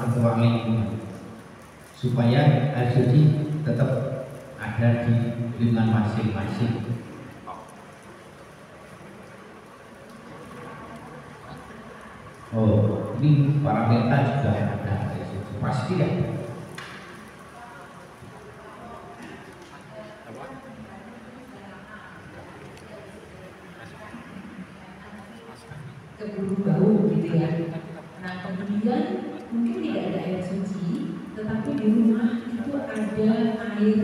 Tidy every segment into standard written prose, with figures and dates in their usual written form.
ketua lingkungan supaya air suci tetap ada di lingkungan masing-masing. Oh, ini para minta juga ada air suci pasti ya. Keburu bau gitu ya. Nah kemudian mungkin tidak ada air suci, tetapi di rumah itu ada air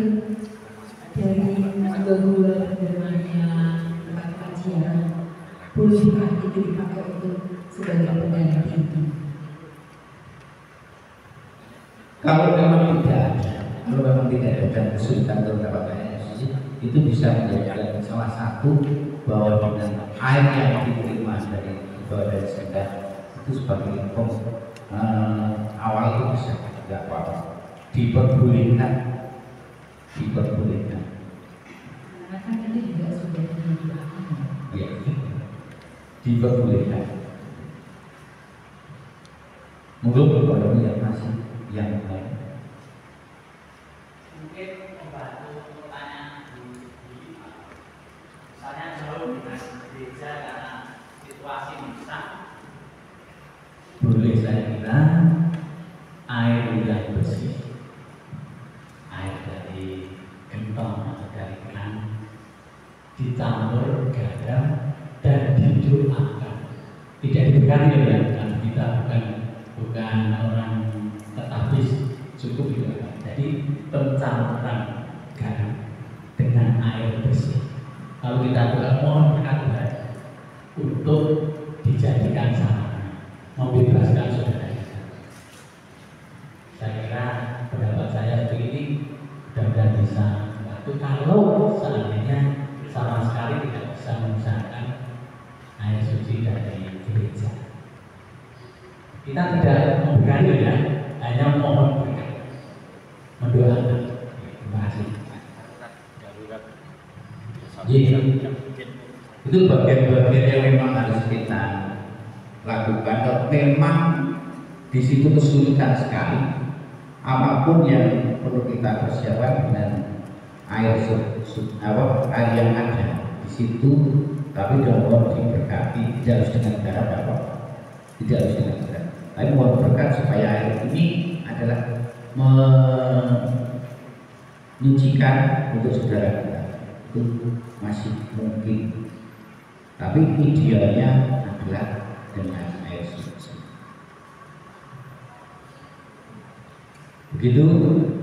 dari gua bermanya tempat kajian. Bolehkah itu dipakai untuk sebagai pengganti? Kalau memang tidak ada dan kesulitan untuk mendapatkan air suci, itu bisa menjadi salah satu bahwa dengan air yang diterima dari senda itu sebagai awal itu bisa tidak apa-apa, diperbolehkan. Karena kan itu juga sudah dilakukan. Ya, diperbolehkan. Mungkin kalau yang masih yang lain. Mungkin membantu pertanyaan misalnya jauh dengan gereja karena situasi mendesak. Boleh saya kira air yang bersih, air dari gentong atau dari keran dicampur garam dan didoakan. Tidak diberikan ya, karena kita bukan orang tetapi cukup didoakan. Jadi pencampuran garam dengan air bersih. Kalau kita doa mohon berkat Tuhan untuk dijadikan sarana membebaskan saudara kita. Saya kira pendapat saya seperti ini mudah-mudahan bisa membantu. Kalau seandainya sama sekali tidak bisa mengusahakan air suci dari gereja, kita tidak memberikan ya, hanya mohon berkat, mendoakan. Terima kasih. Itu bagian-bagian yang memang harus kita lakukan. Kalau memang di situ kesulitan sekali, apapun yang perlu kita persiapkan dengan air yang ada di situ, tapi mohon diberkati, tidak harus dengan garam apa, tidak harus dengan garam. Tapi mohon berkat supaya air ini adalah menyucikan untuk saudara kita. Itu masih mungkin, tapi idealnya adalah dengan air suci. Begitu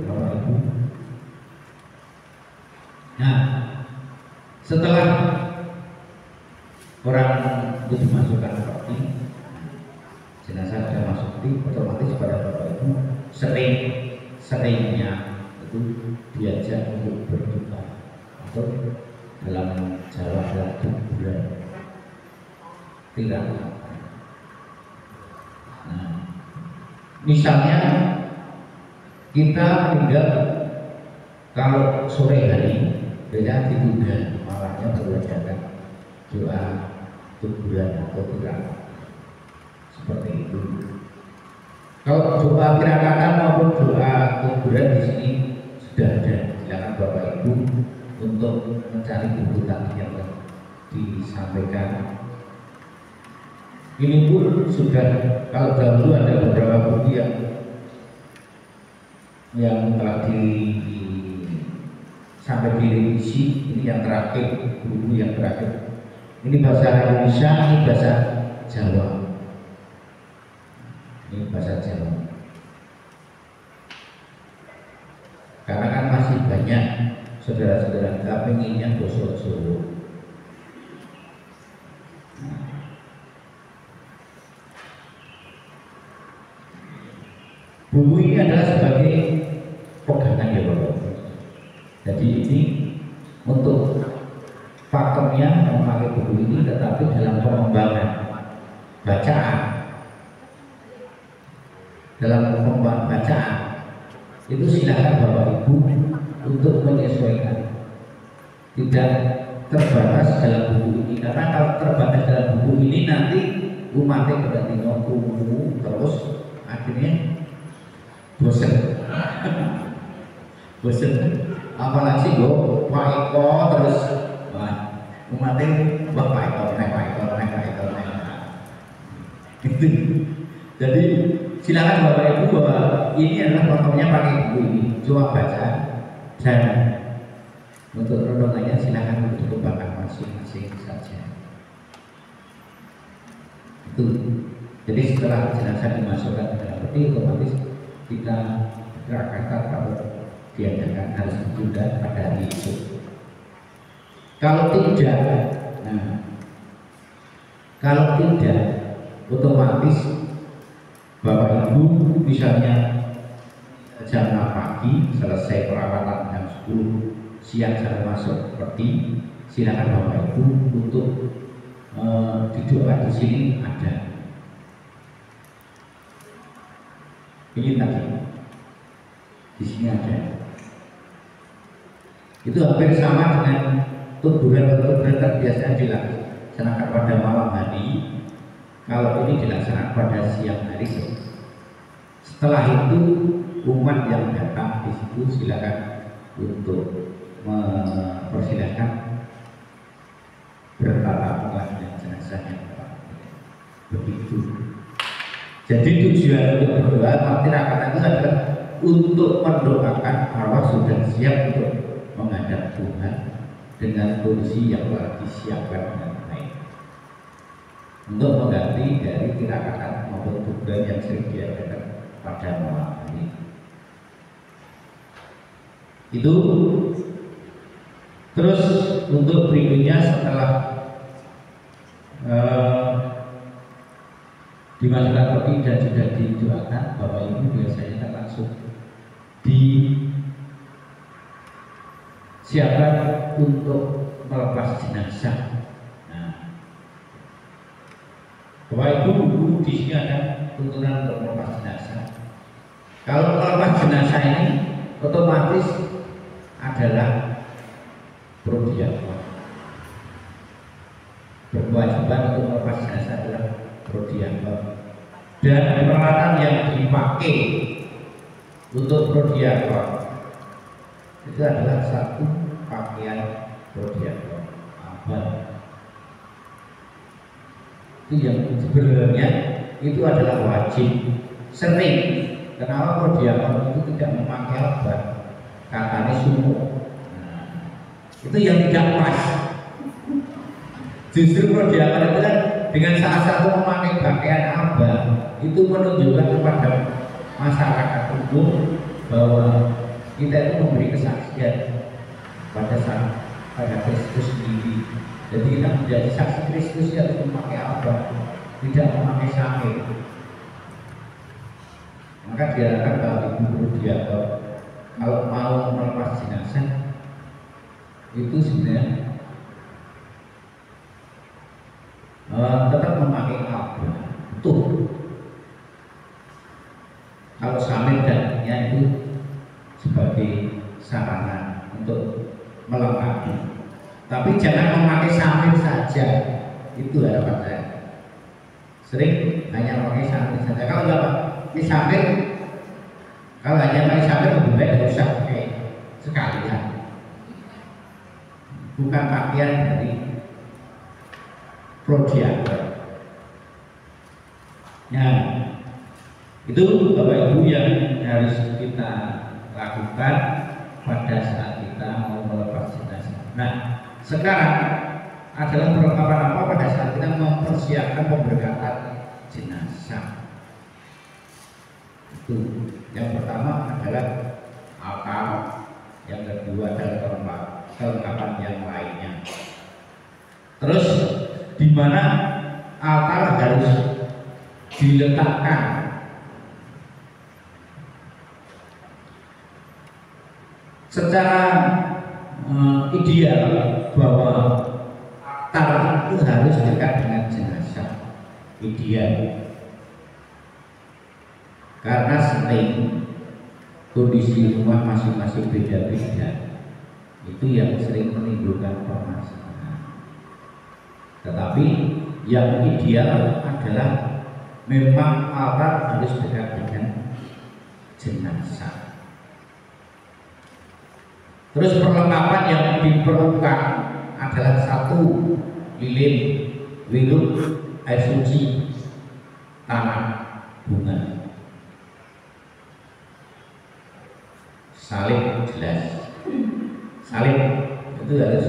Bapak Ibu. Nah, setelah orang itu dimasukkan roti, jenazah sudah masuk roti, otomatis pada Bapak Ibu seringnya itu diajak untuk berdoa atau dalam Jawa adalah kuburan tidak. Nah, misalnya kita meninggal kalau sore hari beda ditunda, malamnya berwajahkan doa kuburan atau tidak seperti itu. Kalau doa kirakatan maupun doa kuburan di sini sudah ada, silakan Bapak Ibu untuk mencari buku tadi yang disampaikan. Ini pun sudah, kalau dahulu ada beberapa buku yang telah sampai direvisi. Ini yang terakhir, buku yang terakhir. Ini bahasa Indonesia, ini bahasa Jawa. Ini bahasa Jawa. Karena kan masih banyak saudara-saudara kita pengennya bosok-bosok. Buku ini adalah sebagai pegangan ya Bapak. Jadi ini untuk pakemnya memakai buku ini, tetapi dalam pengembangan bacaan, dalam pengembangan bacaan itu silakan Bapak Ibu untuk menyesuaikan, tidak terbatas dalam buku ini. Karena kalau terbatas dalam buku ini nanti umatnya berarti ngomong terus akhirnya bosen. Bosen. Apalagi gue Pak Eko terus umatin wah Pak Eko gitu. Jadi silakan Bapak Ibu bahwa ini adalah fotonya pakai buku ini, coba baca dan untuk renungannya silakan dikembangkan masing-masing saja. Itu. Jadi setelah jenazah dimasukkan ke dalam peti, otomatis kita kata kalau diadakan harus ditunda pada hari itu. Kalau tidak, kalau tidak, otomatis Bapak Ibu misalnya jam 6 pagi selesai perawatan jam 10 siang saya masuk peti, silakan Bapak Ibu untuk didoakan di sini ada. Ini tadi di sini ada. Itu hampir sama dengan tuburan kan biasanya dilaksanakan pada malam hari. Kalau ini dilaksanakan pada siang hari. Setelah itu umat yang datang di situ silakan untuk mempersilahkan bertatap muka dengan jenazahnya. Begitu. Jadi tujuan untuk berdoa masyarakat itu adalah untuk mendoakan arwah sudah siap untuk menghadap Tuhan dengan kondisi yang telah disiapkan dengan baik untuk mengganti dari tirakat maupun tujuan yang sering diadakan pada malam hari. Itu terus untuk berikutnya setelah dimasukkan peti dan sudah didoakan, Bapak Ibu biasanya kan langsung disiapkan untuk melepas jenazah. Nah, Bapak Ibu guru di sini ada tuntunan untuk melepas jenazah. Kalau melepas jenazah ini otomatis adalah prodiakon. Berkewajiban untuk melepas jenazah adalah prodiakon. Dan peralatan yang dipakai untuk prodiakon itu adalah satu pakaian prodiakon abal. Itu yang sebenarnya itu adalah wajib. Sering kenapa prodiakon itu tidak memakai abal, katanya sumuk. Itu yang tidak pas. Justru prodiakon itu kan dengan salah satu memakai pakaian abal itu menunjukkan kepada masyarakat umum bahwa kita itu memberi kesaksian pada Kristus sendiri. Jadi kita menjadi saksi Kristus yang memakai abal, tidak memakai samir. Maka diharapkan kalau ibu prodiakon kalau mau melepas jenazah itu sebenarnya tetap memakai abal. Betul. Kalau samir dan itu sebagai sarana untuk melengkapi. Tapi jangan memakai samir saja. Itu harapan saya. Sering hanya memakai samir saja. Kalau nggak pakai samir, kalau hanya pakai samir lebih baik nggak usah pakai sekalian. Bukan pakaian dari prodiakon. Nah, itu Bapak Ibu yang harus kita lakukan pada saat kita mau melepas jenazah. Nah, sekarang adalah perlengkapan apa pada saat kita mempersiapkan pemberkatan jenazah. Itu yang pertama adalah altar, yang kedua adalah kelengkapan yang lainnya. Terus di mana altar harus diletakkan? Secara ideal bahwa altar itu harus dekat dengan jenazah, ideal. Karena sering kondisi rumah masing-masing beda-beda, itu yang sering menimbulkan permasalahan. Tetapi yang ideal adalah memang altar harus dekat dengan jenazah. Terus perlengkapan yang diperlukan adalah satu lilin, wiruk, air suci, tanah, bunga, salib jelas, salib itu harus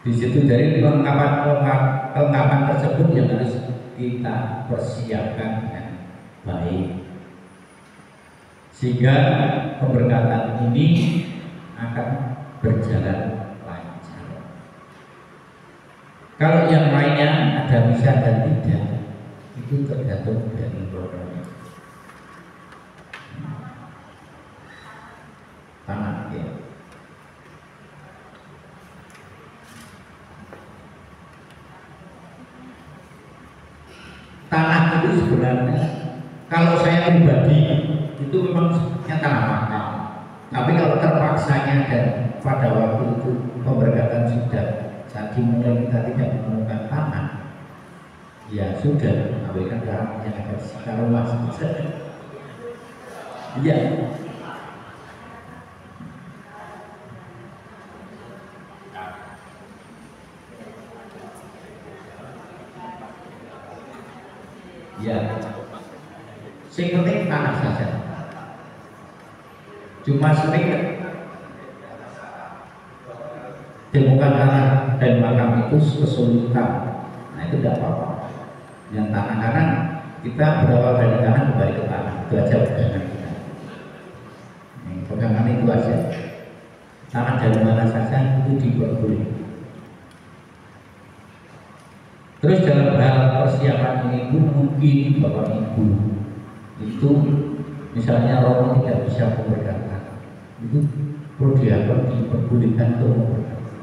di situ. Dari kelengkapan tersebut yang harus kita persiapkan dengan baik sehingga pemberkatan ini akan berjalan lancar. Kalau yang lainnya ada bisa dan tidak, itu tergantung dari orangnya. Tanah ya. Tanah itu sebenarnya kalau saya pribadi itu memang tanah makam. Tapi kalau terpaksanya dan pada waktu itu pemberkatan sudah jadi mulai kita tidak menemukan tanah, ya sudah ambilkan tanah yang agak sekarang masih saja. Iya. Ya, sing penting tanah saja. Cuma sering temukan tanah dan makam itu kesulitan. Nah itu tidak apa-apa. Yang tanah karena kita berawal dari tanah kembali ke tanah. Itu aja pegangan kita. Pegangan itu aja. Tanah dari mana saja itu diperbolehkan. Terus dalam hal persiapan ini pun mungkin Bapak Ibu itu misalnya Romo tidak bisa pemberkatan, itu prodiakon diperbolehkan untuk memberkati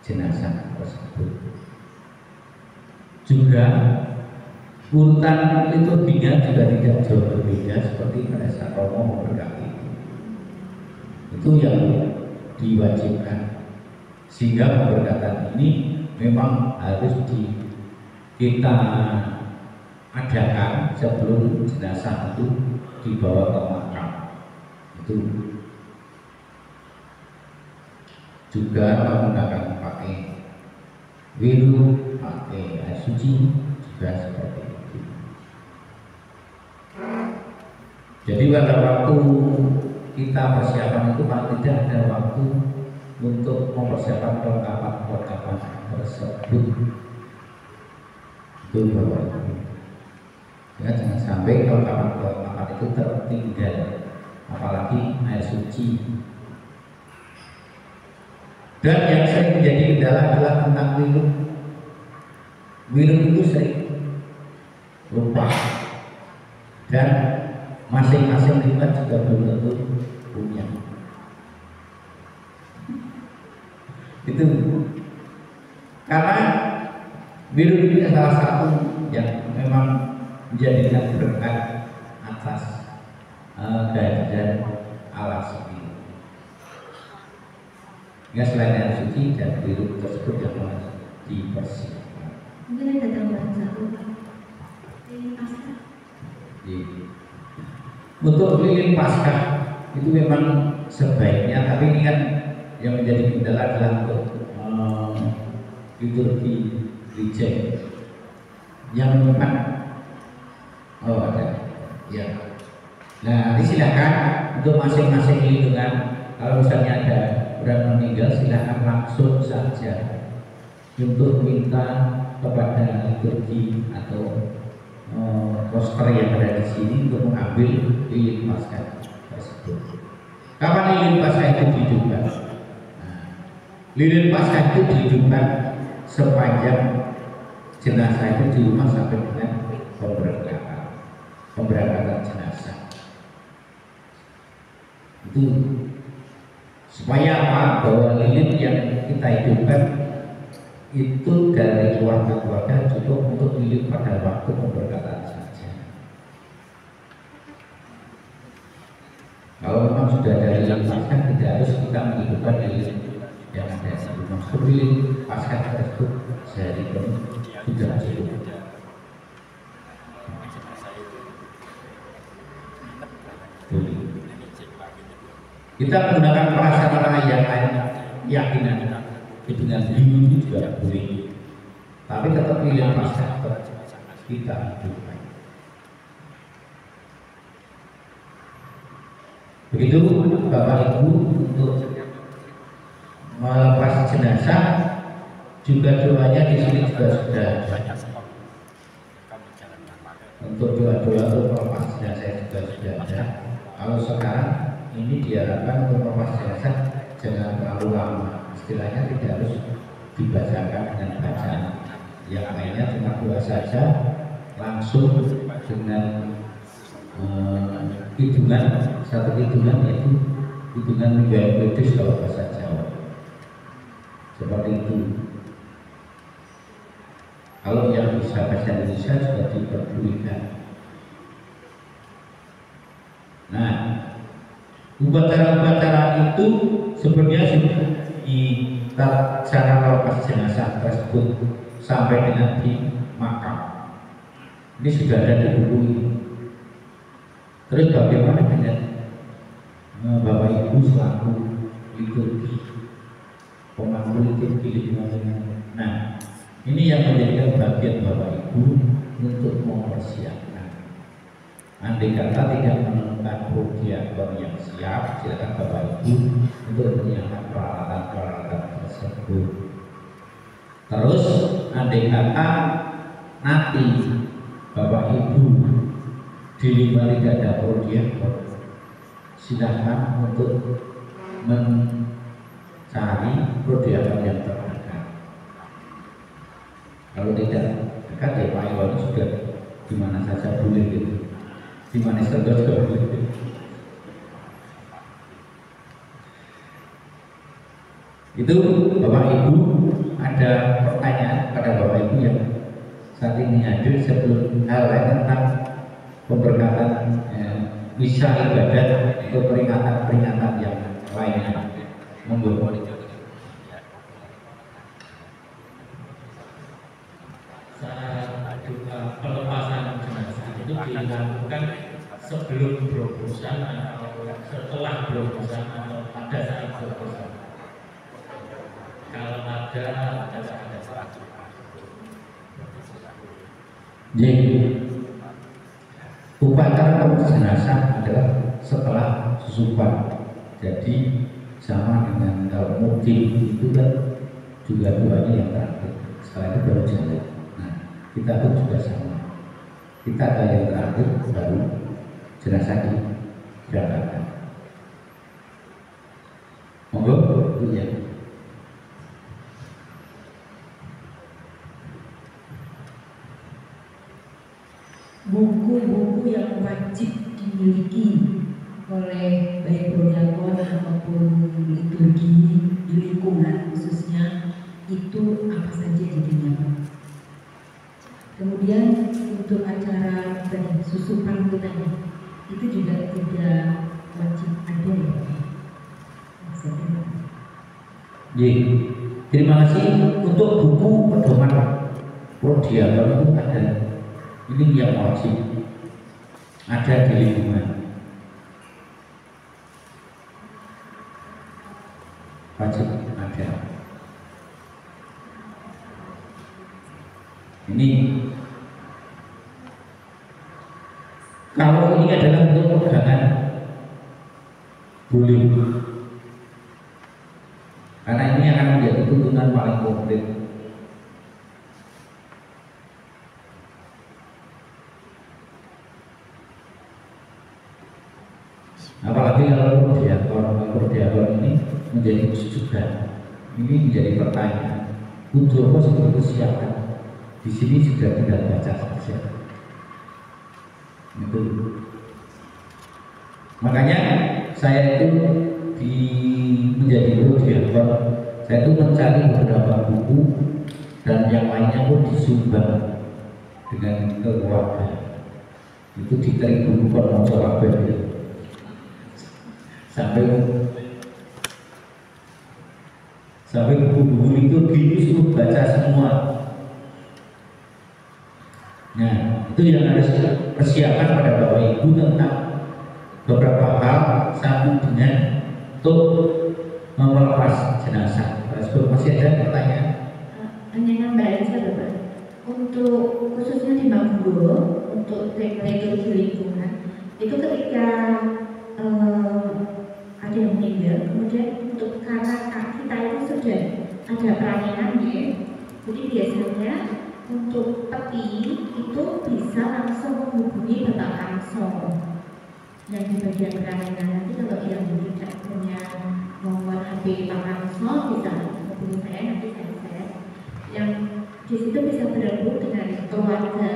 jenazah tersebut. Juga urutan liturginya juga tidak jauh berbeda seperti pada saat Romo memberkati. Itu yang diwajibkan sehingga pemberkatan ini memang harus kita adakan sebelum jenazah itu dibawa ke makam. Itu juga menggunakan pakai wiruk, pakai air suci juga seperti itu. Jadi pada waktu kita persiapan itu paling tidak ada waktu untuk mempersiapkan perlengkapan tersebut. Itu Bapak Ibu. Ya, jangan sampai kelengkapan itu tertinggal, apalagi air suci. Dan yang sering menjadi kendala adalah tentang wiruk. Wiruk itu sering lupa dan masing-masing kita juga belum tentu punya. Itu karena wiruk ini salah satu yang memang menjadikan berkat atas kehadiran Allah sendiri. Ya selain air suci dan wiruk tersebut yang harus dipersiapkan. Mungkin ada tambahan satu. Untuk lilin Paskah itu memang sebaiknya, tapi ini kan yang menjadi kendala adalah untuk liturgi gereja yang memang ada ya. Nah disilakan untuk masing-masing lingkungan, kalau misalnya ada orang meninggal silakan langsung saja untuk minta kepada liturgi atau poster yang ada di sini untuk mengambil lilin Paskah tersebut. Kapan lilin Paskah itu dihidupkan? Lilin Paskah itu dihidupkan sepanjang jenazah itu di rumah sampai dengan pemberangkatan jenazah. Itu supaya apa? Bahwa lilin yang kita hidupkan itu dari keluarga-keluarga cukup untuk lilin pada waktu pemberangkatan saja. Kalau memang sudah dari lilin Paskah tidak harus kita menghidupkan lilin yang ada di rumah. Lilin Paskah tersebut sehari penuh sudah cukup. Kita menggunakan prasarana yang lain, keyakinan dengan biru itu juga boleh, tapi tetap pilih prasarana kita hidupkan. Begitu Bapak Ibu untuk melepas jenazah juga doanya di sini juga sudah ada. Untuk doa-doa untuk melepas jenazah juga sudah ada. Kalau sekarang ini diharapkan untuk melepas jenazah jangan terlalu lama. Istilahnya tidak harus dibacakan dengan bacaan. Yang lainnya cuma doa saja, langsung dengan hitungan, satu hitungan yaitu hitungan Minggu Kudus kalau bahasa Jawa. Seperti itu. Kalau yang bisa bahasa Indonesia juga diperbolehkan. Nah, upacara-upacara itu sebenarnya sudah di cara melepas jenazah tersebut sampai dengan di makam. Ini sudah ada di buku ini. Terus bagaimana dengan Bapak Ibu selaku liturgi, pemandu liturgi lingkungan? Nah, ini yang menjadikan bagian Bapak Ibu untuk mempersiapkan. Andai kata tidak menemukan prodiakon yang siap, silakan Bapak Ibu untuk menyiapkan peralatan-peralatan tersebut. Terus andai kata nanti Bapak Ibu di lima tidak ada prodiakon, silakan untuk mencari prodiakon yang terdekat. Kalau tidak dekat ya Pak Iwan sudah di mana saja boleh gitu, di mana saja juga boleh. Itu Bapak Ibu ada pertanyaan pada Bapak Ibu yang saat ini hadir sebelum hal lain tentang pemberkatan misa ibadat atau peringatan-peringatan yang lainnya. Monggo. Pelepasan jenazah itu dilakukan sebelum berobosan atau setelah berobosan atau pada saat berobosan. Kalau ada. Jadi upacara jenazah adalah setelah susupan. Jadi sama dengan kalau mungkin itu kan juga doanya yang terakhir. Setelah itu baru jalan. Nah, kita pun juga sama. Kita ada yang terakhir baru jenazah diberangkatkan. Monggo, itu ya. Buku-buku yang wajib dimiliki oleh baik prodiakon maupun liturgi di lingkungan khususnya itu apa saja jadinya Pak? Kemudian untuk acara tadi susupan tadi itu juga tidak wajib ada ya Pak? Terima kasih untuk buku pedoman prodiakon itu ada. Ini yang wajib ada di lingkungan, wajib ada. Ini kalau ini adalah untuk pegangan boleh, karena ini akan menjadi tuntunan paling konkret. Apalagi kalau prodiakon ini menjadi kesujukan, ini menjadi pertanyaan. Untuk apa sudah disiapkan? Di sini sudah tidak baca saja. Itu. Makanya saya itu menjadi prodiakon, saya itu mencari beberapa buku dan yang lainnya pun disumbang dengan keluarga. Itu diterima buku Konmosolabet itu. Sampai buku-buku itu disuruh baca semua. Nah, itu yang harus persiapan pada Bapak Ibu tentang beberapa hal satu dengan untuk melepas jenazah. Masih ada pertanyaan? Hanya nambah aja Bapak. Untuk khususnya di Maguro, untuk regulator di lingkungan, itu ketika ada yang meninggal, kemudian untuk karena kita itu sudah ada pelayanannya, jadi biasanya untuk peti itu bisa langsung menghubungi Bapak Kamso yang di bagian pelayanan. Nanti kalau yang tidak punya nomor HP Pak Kamso bisa hubungi saya, nanti saya yang di situ bisa berembuk dengan keluarga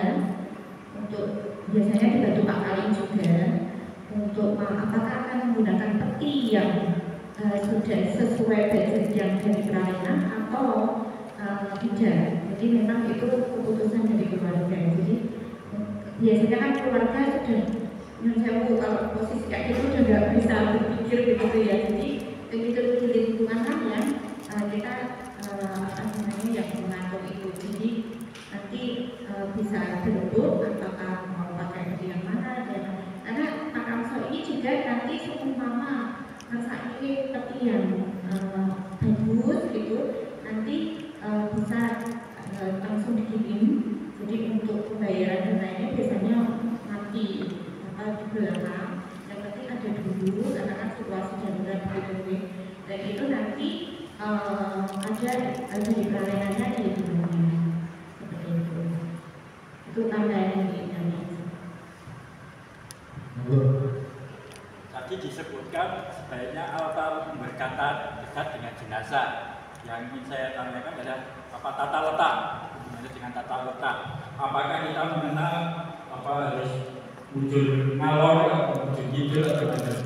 untuk biasanya dibantu Pak Kalim juga untuk apakah akan menggunakan peti yang sudah sesuai budget yang dari pelayanan atau tidak. Jadi memang itu keputusan dari keluarga. Jadi biasanya kan keluarga sudah menjauh, kalau posisi kayak gitu sudah nggak bisa berpikir begitu ya. Jadi begitu di lingkungan kan ya kita yang mengatur itu. Jadi nanti bisa berbentuk apakah mau pakai peti yang mana dan karena Pak Kamso ini juga nanti seumpama masa ini peti yang bagus gitu nanti bisa langsung dikirim. Jadi untuk pembayaran dan lainnya biasanya nanti di belakang yang penting ada dulu karena kan situasi darurat gitu. Dan itu nanti ada di pelayanannya ada di dunia seperti itu. Itu tambahan dari kami. Tadi disebutkan sebaiknya altar berkata dekat dengan jenazah. Yang ingin saya tanyakan adalah apa tata letak, hubungannya dengan tata letak. Apakah kita mengenal apa harus muncul ngalor atau muncul hijau atau tidak?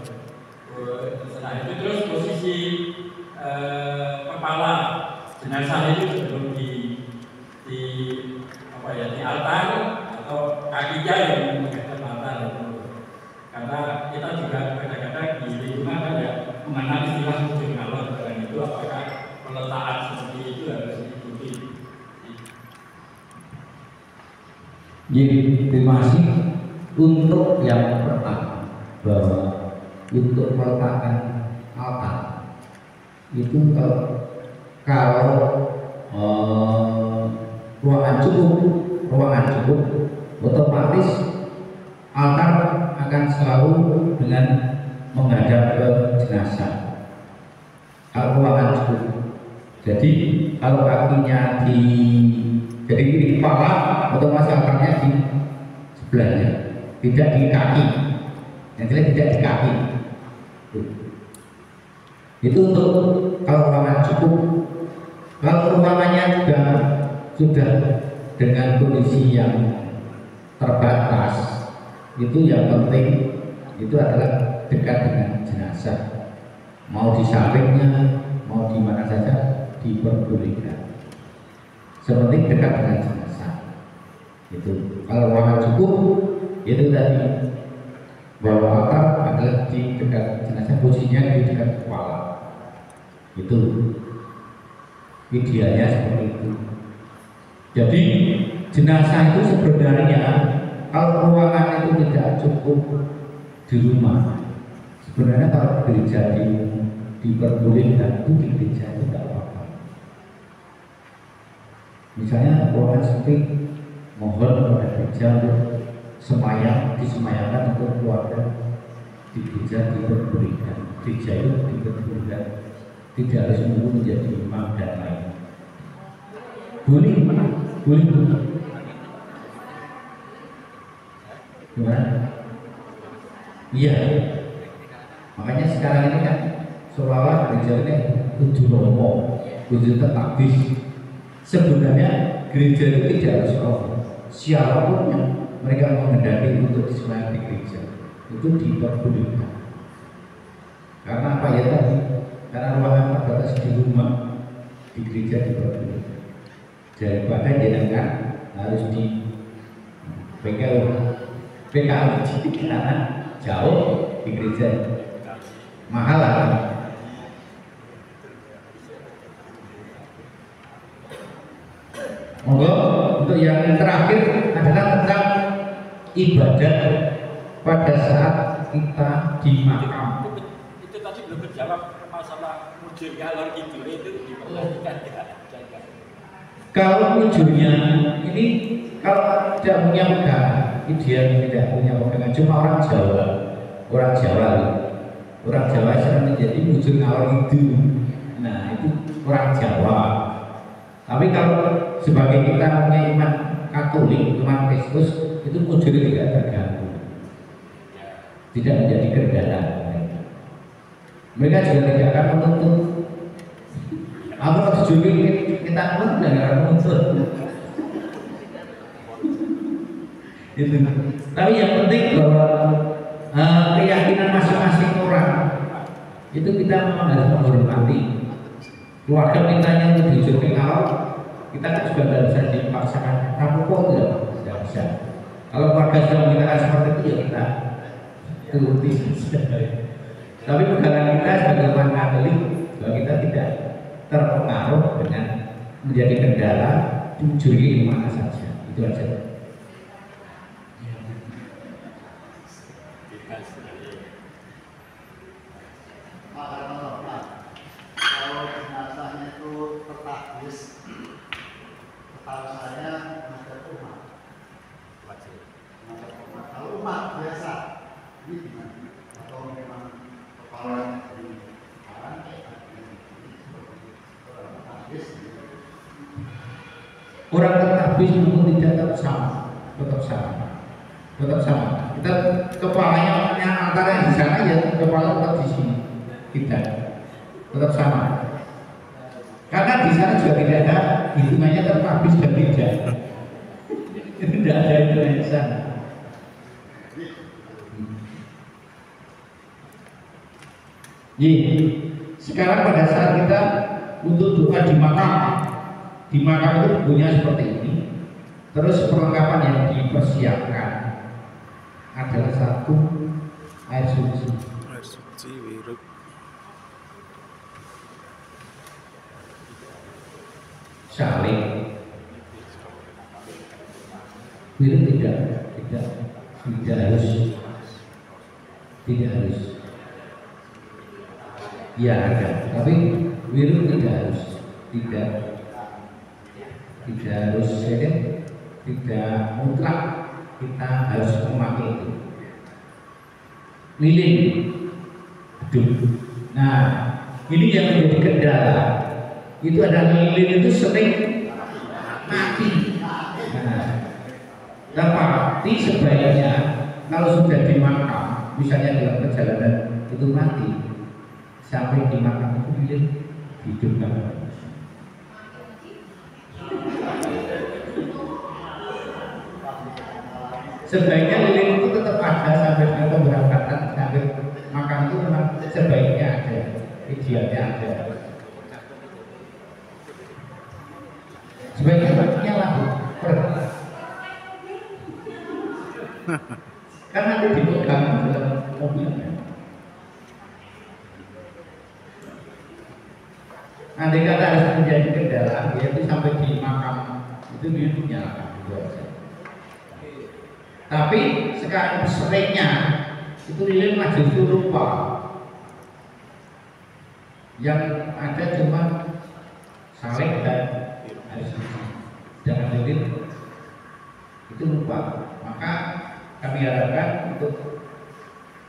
Nah itu terus posisi kepala jenazah itu sebelum di apa ya di altar atau kakinya yang menghadap altar itu. Karena kita juga kadang-kadang di lingkungan kan ya mengenal istilah muncul ngalor dan itu apakah peletakan seperti itu harus diikuti. Jadi terima kasih untuk yang pertama bahwa untuk meletakkan altar itu kalau ruangan cukup otomatis altar akan selalu dengan menghadap ke jenazah. Kalau ruangan cukup, jadi kalau kakinya jadi di kepala otomatis altarnya di sebelahnya, tidak di kaki. Yang jelas tidak di kaki. Itu untuk kalau ruangan cukup. Kalau ruangannya juga sudah dengan kondisi yang terbatas, itu yang penting itu adalah dekat dengan jenazah. Mau di sampingnya, mau di mana saja diperbolehkan. Sepenting dekat dengan jenazah. Itu kalau ruangan cukup, itu tadi bahwa altar adalah di dekat jenazah, posisinya di dekat kepala. Itu idealnya seperti itu. Jadi jenazah itu sebenarnya kalau ruangan itu tidak cukup di rumah, sebenarnya kalau gereja diperbolehkan itu di gereja itu tidak apa-apa. Misalnya ruangan sempit, mohon kepada gereja untuk disemayamkan untuk keluarga di gereja diperbolehkan. Gereja itu diperbolehkan, tidak harus menunggu menjadi imam dan lain. Boleh. Gimana? Iya. Makanya sekarang ini kan seolah-olah gereja ini tujuh romo, tujuh habis. Sebenarnya gereja itu tidak harus romo. Siapapun yang mereka menghendaki untuk disemayamkan di gereja itu diperbolehkan. Karena apa ya tadi? Karena ruangan terbatas di rumah, di gereja diperbolehkan. Daripada jenengan harus di PKL karena jauh di gereja mahal lah. Monggo untuk yang terakhir adalah tentang ibadah pada saat kita di makam. Itu tadi belum menjawab masalah mujur ngalor ngidul itu diperhatikan ya. Kalau mujurnya ini kalau tidak punya pegangan, ideal tidak punya pegangan, cuma orang Jawa sering menjadi mujur ngalor ngidul. Nah itu orang Jawa. Tapi kalau sebagai kita punya iman Katolik, iman Kristus, itu mujur tidak terganggu, tidak menjadi kendala. Mereka juga tidak akan menuntut. Aku harus juga kita pun tidak menuntut. Itu. Tapi yang penting bahwa keyakinan masing-masing orang itu kita memang harus menghormati. Keluarga mintanya untuk dijurkai kalau kita kan juga tidak bisa dipaksakan. Rapuh tidak bisa. Kalau keluarga sudah memintakan seperti itu ya kita turuti. Tapi pegangan kita sebagai orang Katolik bahwa kita tidak terpengaruh dengan menjadi kendala mencuri mana saja. Itu aja. Kalau jenazahnya itu tertabis, ketahuan saya ada umat. Kalau umat biasa, ini gimana? Atau memang kepala dari orang orang tertabis namun tidak tetap sama. Kita kepalanya antara yang di sana ya kepala tetap di sini. Tidak tetap sama. Karena di sana juga tidak ada hitungannya tertabis dan tidak. Tidak ada hitungannya di sana. Sekarang pada saat kita untuk doa di makam itu punya seperti ini. Terus perlengkapan yang dipersiapkan adalah satu air suci wiruk, salib, wiruk tidak harus. Ya ada, tapi wiruk tidak harus, tidak mutlak kita harus memakai itu. Lilin, nah ini yang menjadi kendala. Itu ada lilin itu sering mati. Nah, pasti sebaiknya kalau sudah di makam, misalnya dalam perjalanan itu mati, sampai di makam itu lilin hidupkan. Sebaiknya lilin itu tetap ada sampai dengan pemberangkatan, sampai makam itu memang sebaiknya ada, idealnya ada. Sebaiknya baginya lampu karena itu dipegang dalam mobilnya. Nanti kata harus menjadi kendala, yaitu sampai di makam itu dia dinyalakan itu aja. Tapi sekarang seringnya itu lilin justru lupa. Yang ada cuma salib dan air suci. Jangan lilin itu lupa. Maka kami harapkan untuk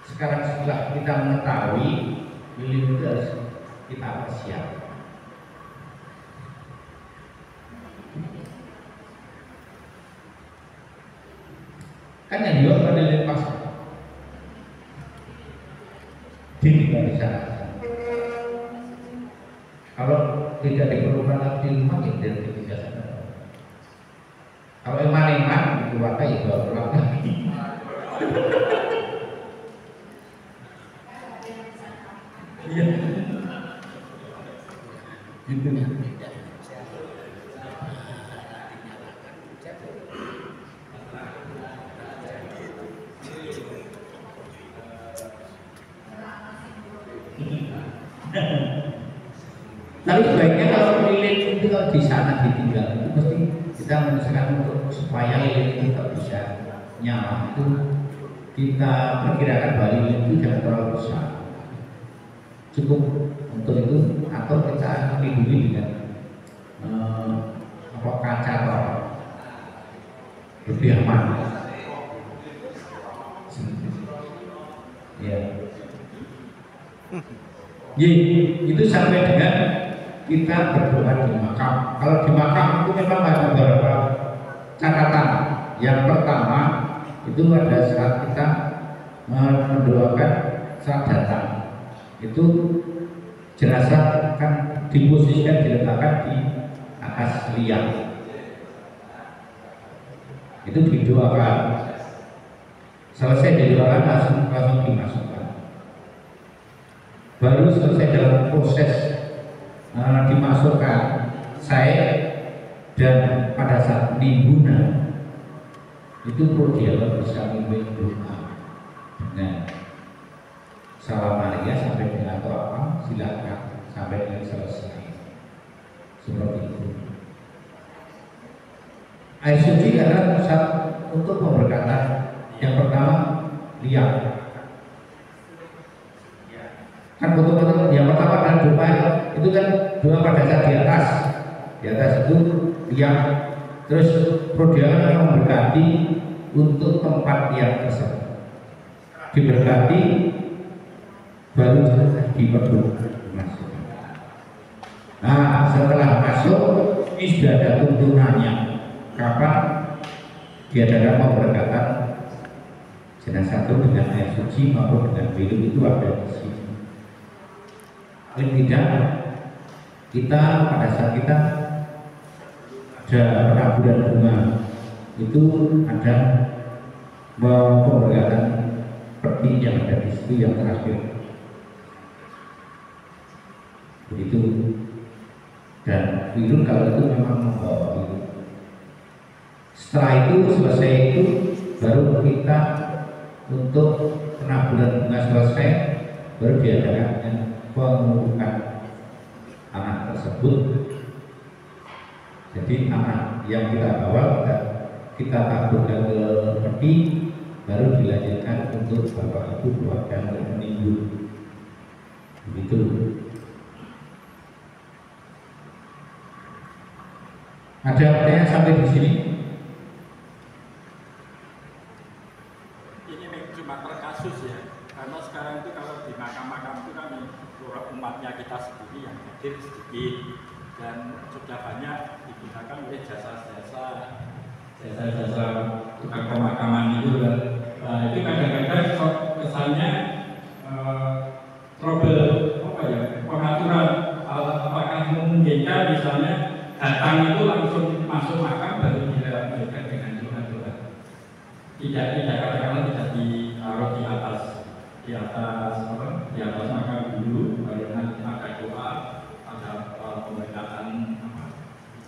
sekarang setelah kita mengetahui lilin itu harus kita persiapkan. Kan yang jual pada lilin pasar, dia tidak bisa. Kalau tidak diperlukan lagi di rumah, ya dia tidak sadar. Kalau eman-eman keluarga ya bawa pulang lagi. Iya, gitu. Tapi sebaiknya kalau lilin itu kalau di sana ditinggal itu mesti kita menyesuaikan untuk supaya lilin itu tetap bisa nyala. Itu kita perkirakan bahwa lilin itu jangan terlalu besar. cukup untuk itu, atau kita lindungi dengan kaca atau lebih aman. Ya. Itu sampai dengan kita berdoa di makam. Kalau di makam itu memang ada beberapa catatan. Yang pertama itu pada saat kita mendoakan saat datang, itu jenazah akan diposisikan, diletakkan di atas liang. Itu didoakan. Selesai didoakan langsung dimasukkan. Baru selesai dalam proses dimasukkan, saya dan pada saat penimbunan itu prodialog bisa memimpin doa dengan salam Maria sampai dengan atau apa, silakan sampai dengan selesai. Seperti itu. Air suci adalah pusat untuk pemberkatan. Yang pertama liang. Kan betul-betul yang pertama adalah doa, itu kan doa pada saat di atas itu liang. Terus prodialog akan memberkati untuk tempat yang tersebut. Diberkati baru diperdoakan masuk. Nah, setelah masuk ini sudah ada tuntunannya. Kapan diadakan pemberkatan jenazah itu dengan air suci maupun dengan minum, itu ada di sini. Paling tidak kita pada saat kita ada penaburan bunga itu ada pemberkatan peti yang ada di situ yang terakhir. Begitu. Dan biru kalau itu memang membawa biru. Setelah itu selesai itu baru kita untuk penaburan bunga selesai, baru diadakan dengan pengurukan anak tersebut. Jadi anak yang kita bawa kita taburkan ke peti, baru dilanjutkan untuk bapak ibu keluarga yang menimbun. Begitu. Ada pertanyaan sampai di sini? Ini cuma per kasus ya, karena sekarang itu kalau di makam-makam itu kan umatnya kita sendiri yang hadir sedikit, dan sudah banyak digunakan oleh jasa-jasa tukang pemakaman itu. Itu kadang-kadang kesannya trouble pengaturan, apakah memungkinkan misalnya datang itu langsung masuk makam baru dilanjutkan dengan doa-doa. Tidak katakanlah tidak ditaruh di atas makam dulu, baru nanti ada doa, ada pemberkatan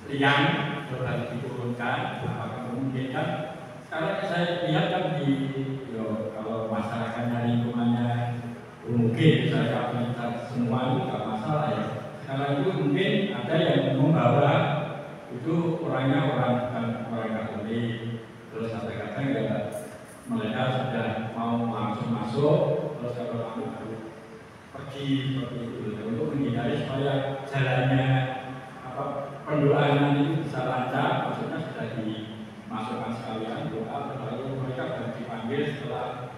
liang, baru diturunkan. Apakah memungkinkan? Sekarang saya lihat kan kalau masyarakatnya lingkungannya mungkin saya semua itu tidak masalah ya. Sekarang itu mungkin ada yang membawa itu orangnya bukan orang Katolik, terus kadang-kadang ya mereka sudah mau langsung masuk, terus kalau kamu harus pergi seperti itu, untuk menghindari supaya jalannya pendoaan itu bisa lancar, maksudnya sudah dimasukkan sekalian doa, lalu mereka sudah dipanggil setelah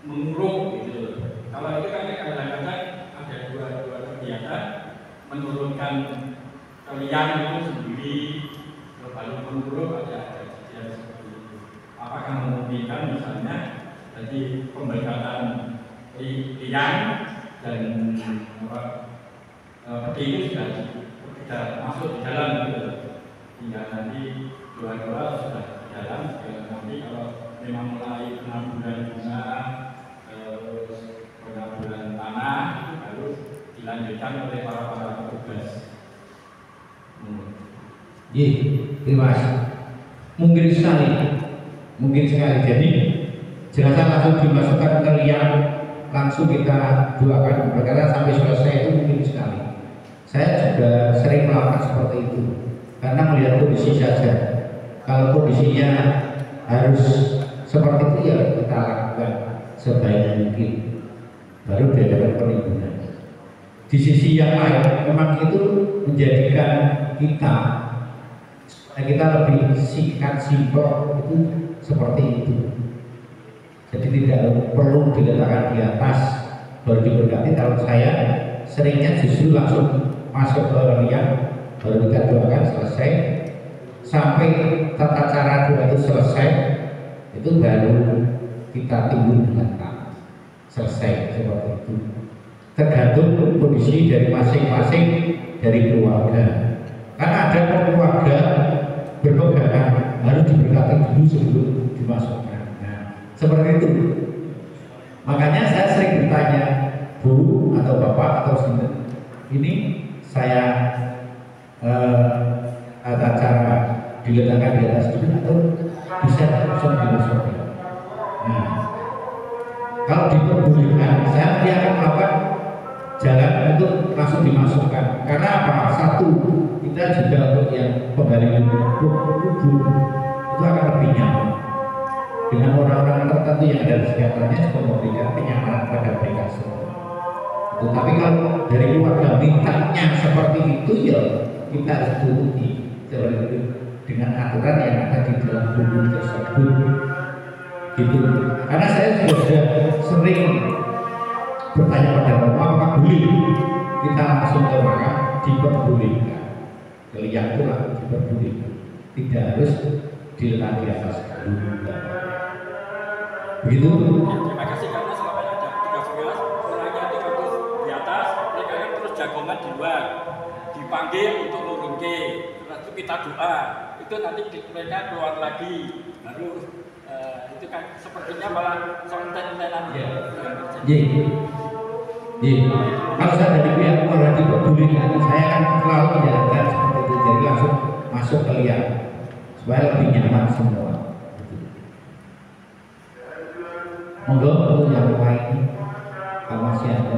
menguruk gitu. Kalau itu kan kadang-kadang ada dua kegiatan, menurunkan liang itu sendiri, lalu menguruk ada kejadian seperti itu. Apakah memungkinkan misalnya jadi pemberkatan liang dan peti itu sudah masuk di dalam gitu. Tinggal nanti dua-dua sudah di dalam, nanti kalau memang mulai penamburan bunga, penamburan tanah itu harus dilanjutkan oleh para petugas. Terima kasih. Mungkin sekali. Jadi jenazah langsung dimasukkan ke liang, langsung kita doakan berkata sampai selesai, itu mungkin sekali. Saya juga sering melakukan seperti itu karena melihat kondisi saja. Kalau kondisinya harus seperti itu ya kita lakukan sebaik mungkin. baru diadakan penimbunan. Di sisi yang lain memang itu menjadikan kita lebih singkat simpel itu seperti itu. Jadi tidak perlu diletakkan di atas baru diberkati. Kalau saya seringnya justru langsung masuk ke liang, baru kita doakan selesai sampai tata cara doa itu selesai, itu baru kita timbul dengan selesai seperti itu. Tergantung kondisi dari masing-masing dari keluarga. Karena ada keluarga berpegangan harus diberkati dulu sebelum dimasukkan. Nah, seperti itu. Makanya saya sering bertanya, Bu atau Bapak atau sinten, ini saya tata cara diletakkan di atas itu atau bisa langsung dimasukkan. Nah, kalau diperbolehkan, saya akan melakukan jalan untuk langsung dimasukkan. Karena apa? Satu, kita juga untuk yang penggalian kubur itu akan lebih nyaman. Dengan orang-orang tertentu yang ada di sekitarnya juga memberikan kenyamanan pada mereka semua. Tetapi kalau dari keluarga mintanya seperti itu, ya kita harus turuti dengan aturan yang ada di dalam buku tersebut. Gitu. Karena saya sudah sering bertanya pada Bapak, apakah boleh kita langsung ke makam? Diperbolehkan. Kelihatan itu diperbolehkan. Tidak harus diletakkan di atas kayu. Begitu. Terima kasih karena selama ini ada 13 orangnya 300 di atas, mereka kan terus jagongan di luar, dipanggil untuk nurunke, setelah itu kita doa, itu nanti mereka keluar lagi, baru itu kan sepertinya malah sonten-sontenan ya. Kalau saya dari pihak orang diperbolehkan, saya akan selalu menjalankan seperti itu, jadi langsung masuk ke liang supaya lebih nyaman semua. Monggo untuk yang lain, kalau masih ada.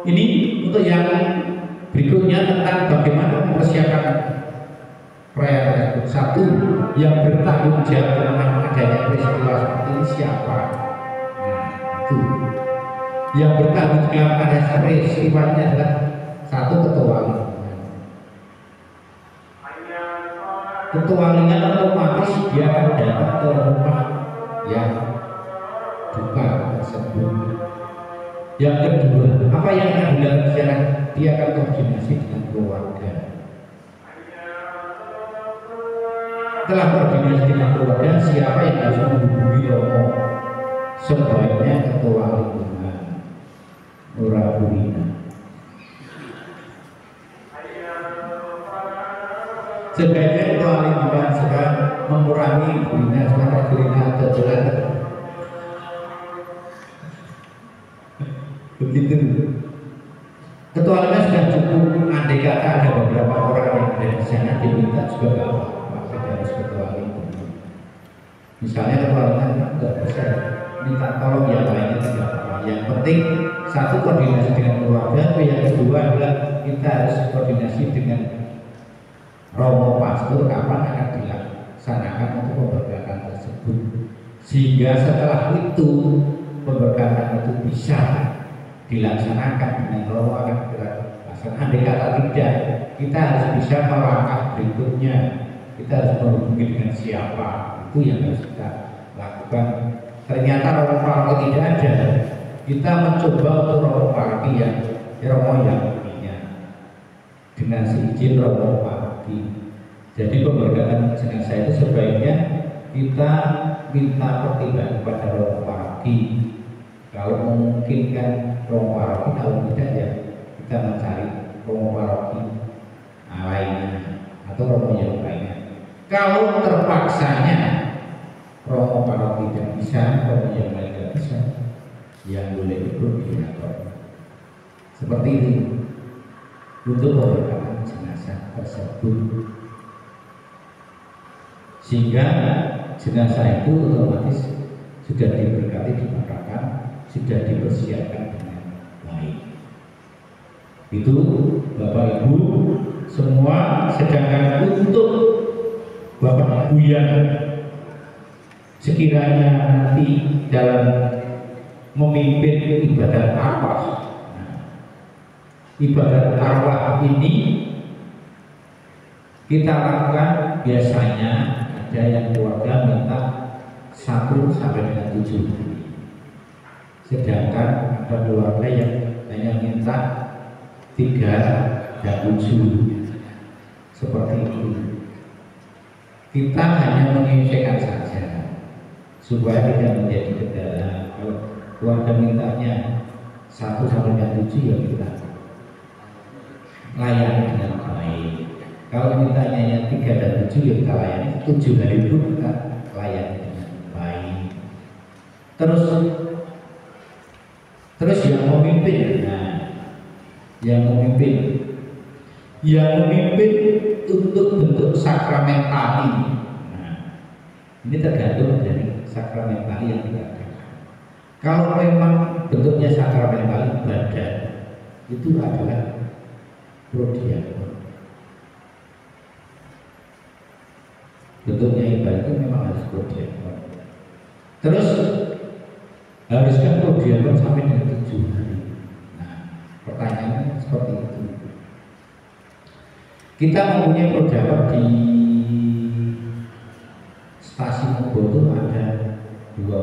Ini untuk yang berikutnya tentang bagaimana mempersiapkan perayaan tersebut. Satu, yang bertanggung jawab tentang adanya peristiwa seperti ini siapa? Nah, itu. Yang bertanggung jawab pada peristiwa ini adalah satu, ketua lingkungan. Ketua lingkungan otomatis dia akan datang ke rumah yang duka tersebut. Yang kedua, apa yang akan dilakukan? Dia akan koordinasi dengan keluarga. Setelah koordinasi dengan keluarga, siapa yang harus menghubungi Romo? Sebaiknya ketua lingkungan, Lurah Burina. Sebaiknya ketua lingkungan sekarang mengurangi Burina, sekarang Burina terjerat. Begitu. Ketua lingkungan sudah cukup. Andai kata ada beberapa orang yang ada di sana diminta juga nggak apa-apa, tidak harus ketua lingkungan. Misalnya ketua lingkungan nggak bisa minta tolong yang lainnya tidak apa-apa. Yang penting satu, koordinasi dengan keluarga. Yang kedua adalah kita harus koordinasi dengan Romo Pastor kapan akan dilaksanakan untuk pemberkatan tersebut, sehingga setelah itu pemberkatan itu bisa dilaksanakan dengan Romo akan dilaksanakan. Andai kata tidak, kita harus bisa melangkah berikutnya. Kita harus menghubungi dengan siapa, itu yang harus kita lakukan. Ternyata Romo Paroki tidak ada, kita mencoba untuk Romo Paroki yang Romo yang punya dengan izin Romo Paroki. Jadi pemberkatan jenazah itu sebaiknya kita minta pertimbangan kepada Romo Paroki. Kalau memungkinkan Romo Paroki, kalau tidak ya kita mencari Romo Paroki lainnya atau Romo yang lainnya. Kalau terpaksanya Romo Paroki tidak bisa, Romo yang lain tidak bisa, yang boleh itu koordinator. Seperti itu untuk pemberkatan jenazah tersebut, sehingga jenazah itu otomatis sudah diberkati, dimakamkan, sudah dipersiapkan dengan baik. Itu Bapak Ibu semua. Sedangkan untuk Bapak Ibu yang sekiranya nanti dalam memimpin ibadat arwah, ibadat arwah ini kita lakukan biasanya ada yang keluarga minta 1 sampai dengan 7, sedangkan ada keluarga yang hanya minta 3 dan 7, seperti itu. Kita hanya menyesuaikan saja supaya tidak menjadi kendala. Kalau keluarga mintanya 1 sampai dengan 7, ya kita layani dengan baik. Kalau mintanya yang 3 dan 7, ya kita layani 7 hari itu kita layani dengan baik. Terus yang memimpin, yang memimpin untuk bentuk sakramental ini. Ini tergantung dari sakramental yang diadakan. Kalau memang bentuknya sakramental ibadah, itu adalah prodiakon. Bentuknya ibadah itu memang harus prodiakon. Terus haruskah prodiakon sampai dengan 7 hari? Pertanyaannya seperti itu. Kita mempunyai prodiakon di stasiun Mobo itu ada 22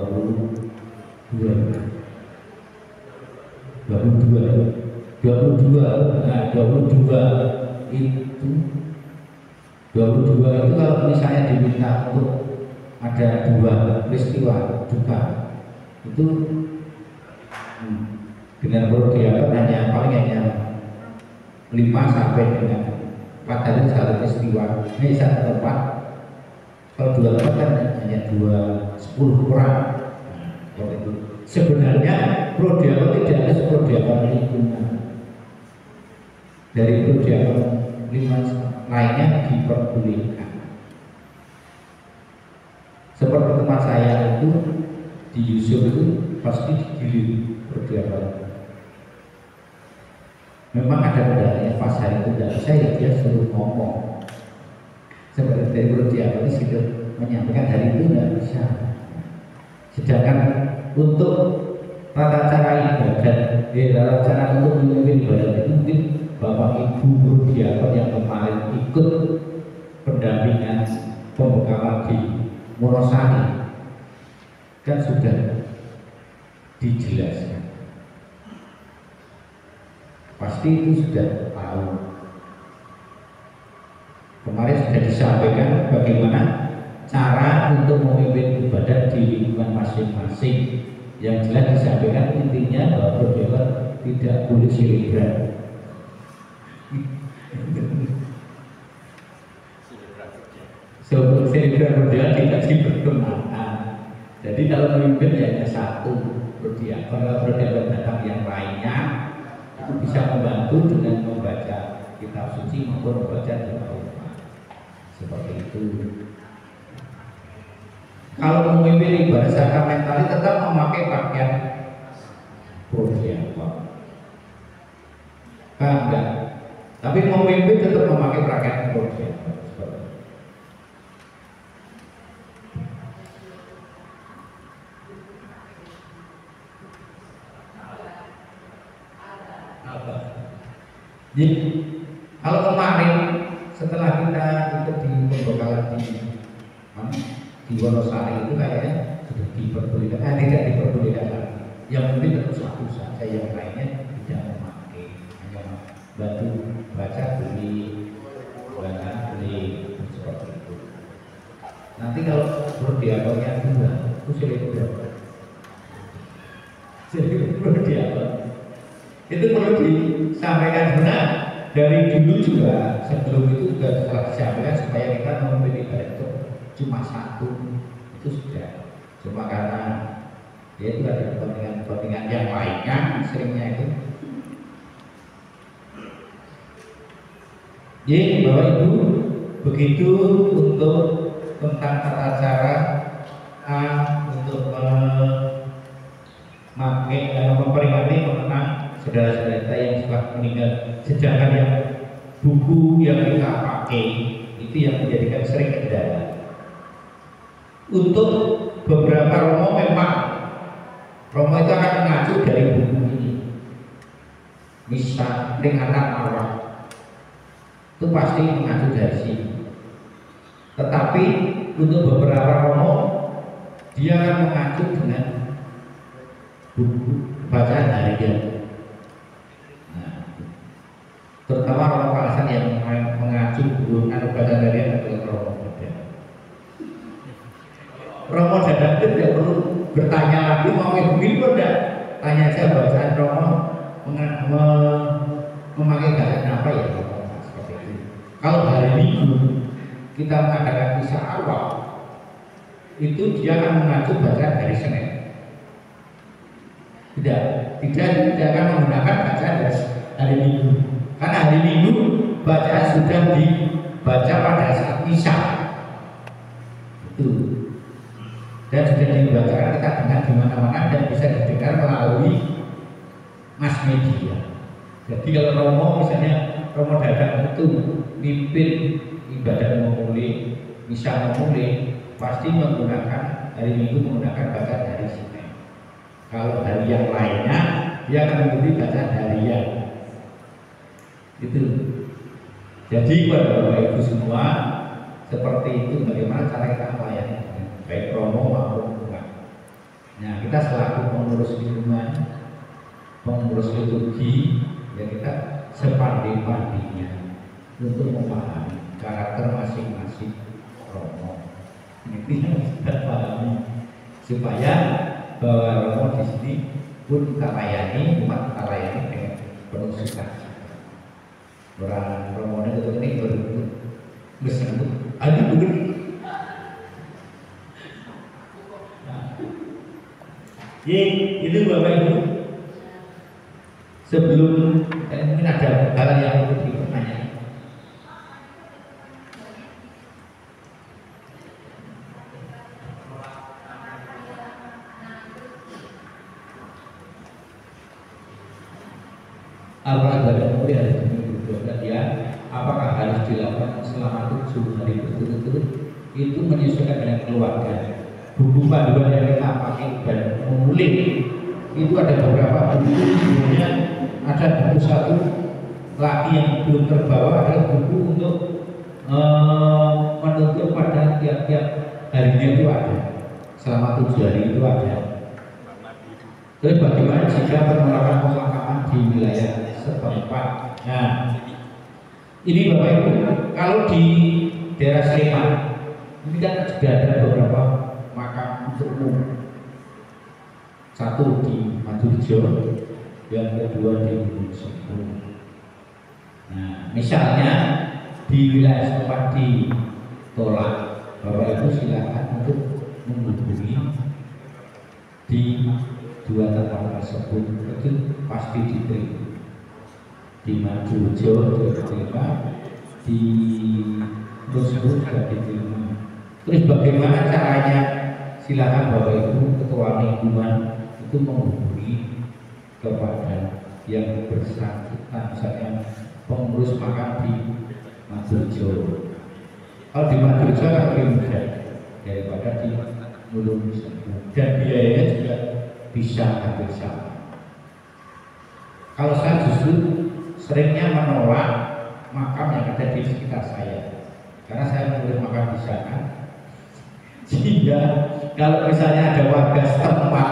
itu kalau misalnya diminta untuk ada 2 peristiwa duka, itu dengan prodiakon hanya 5 sampai dengan 4 hari 1 peristiwa. Ini 1 tempat. Kalau 2 tempat kan hanya 10 orang. Itu. Sebenarnya prodiakon tidak ada prodiakon lingkungan. Dari prodiakon 5 lainnya diperbolehkan. Seperti tempat saya itu di Yusuf itu pasti digilir prodiakon. Memang ada kendalanya pas hari itu tidak bisa, ya dia suruh ngomong. Seperti dari prodiakon ini sudah menyampaikan hari itu tidak bisa. Sedangkan untuk tata cara ibadat, tata cara untuk memimpin ibadat itu mungkin Bapak Ibu prodiakon yang kemarin ikut pendampingan pembekalan di Wonosari kan sudah dijelaskan. Pasti itu sudah tahu. Kemarin sudah disampaikan bagaimana cara untuk memimpin ibadat di lingkungan masing-masing. Yang jelas disampaikan intinya bahwa prodiakon tidak boleh selebgram. Selebgram prodiakon tidak diperkenankan. Jadi kalau memimpin hanya 1 prodiakon, kalau prodiakon datang yang lainnya itu bisa membantu dengan membaca kitab suci maupun membaca doa. Seperti itu. Kalau memimpin ibadah sakramental tetap memakai pakaian prodiakon. Enggak. Tapi memimpin tetap memakai pakaian prodiakon. Jadi kalau kemarin setelah kita ikut di pembekalan di Wonosari itu kayaknya sudah diperbolehkan, tidak diperbolehkan lagi. Yang mungkin tetap 1 saja, yang lainnya tidak memakai, hanya bantu baca, beli, seperti itu. Nanti kalau prodiakonnya 2, itu selebgram. Jadi prodiakon itu perlu disampaikan benar dari dulu juga, sebelum itu juga telah disampaikan supaya kita memimpin ibadah itu cuma 1 itu sudah. Cuma karena dia itu ada kepentingan yang lainnya seringnya itu. Jadi Bapak Ibu, begitu untuk tentang tata cara untuk memperingati mengenang saudara-saudara kita yang telah meninggal. Sedangkan yang buku yang kita pakai itu yang menjadikan sering kendala. Untuk beberapa romo memang romo itu akan mengacu dari buku ini, Misa Peringatan Allah, itu pasti mengacu dari sini. Tetapi untuk beberapa romo dia akan mengacu dengan buku bacaan harian. Nah, terutama romo Kalasan yang mengacu buku bacaan harian adalah romo muda. Romo dadang itu tidak perlu bertanya lagi mau begini pun tidak, tanya aja bacaan romo memakai bacaan apa ya seperti itu. Kalau hari Minggu kita mengadakan misa awal, itu dia akan mengacu bacaan hari Senin. Tidak akan menggunakan bacaan dari hari Minggu, karena hari Minggu bacaan sudah dibaca pada saat misa itu, dan sudah dibacakan kita dengar di mana-mana dan bisa didengar melalui mass media. Jadi kalau romo misalnya romo dadang itu mimpin ibadah memulai misa memulai, pasti menggunakan hari Minggu menggunakan bacaan dari Senin. Kalau hari yang lainnya dia akan mengikuti bacaan harian. Itu. Jadi Bapak Ibu semua, seperti itu bagaimana cara kita melayani baik romo maupun bukan. Nah, kita selaku pengurus lingkungan, pengurus liturgi, ya kita sepandai-pandainya untuk memahami karakter masing-masing romo. Itu yang kita pahami supaya bahwa romo di sini pun kita layani, umat kita layani dengan penuh sukacita. Orang romo itu ini berbunyi bersambut, ada begini. Itu Bapak Ibu. Sebelum mungkin ada hal yang perlu dipertanyakan. Awal ibadah mulai hari Minggu ya, apakah harus dilakukan selama 7 hari berturut-turut? Itu menyesuaikan dengan keluarga. Buku panduan yang kita pakai dan memulai itu ada beberapa buku, sebenarnya ada buku satu lagi yang belum terbawa, adalah buku untuk menuntut pada tiap-tiap harinya itu ada, selama 7 hari itu ada. Terus bagaimana jika penolakan pemakaman di wilayah setempat? Nah, ini Bapak Ibu, kalau di daerah Sleman ini kan sudah ada beberapa makam untuk umum. Satu di Madurjo, yang kedua di Gunung Sewu. Nah, misalnya di wilayah setempat ditolak, Bapak Ibu silakan untuk menghubungi di 2 tempat tersebut, itu pasti diterima. Di Madurjo diterima, di Gunung Sewu juga diterima. Terus bagaimana caranya? Silakan Bapak Ibu ketua lingkungan itu menghubungi kepada yang bersangkutan, misalnya pengurus makam di Madurjo. Kalau di Madurjo kan lebih mudah daripada di Gunung Sewu, dan biayanya juga bisa hampir sama. Kalau saya justru seringnya menolak makam yang ada di sekitar saya, karena saya menulis makam di sana. Sehingga kalau misalnya ada warga setempat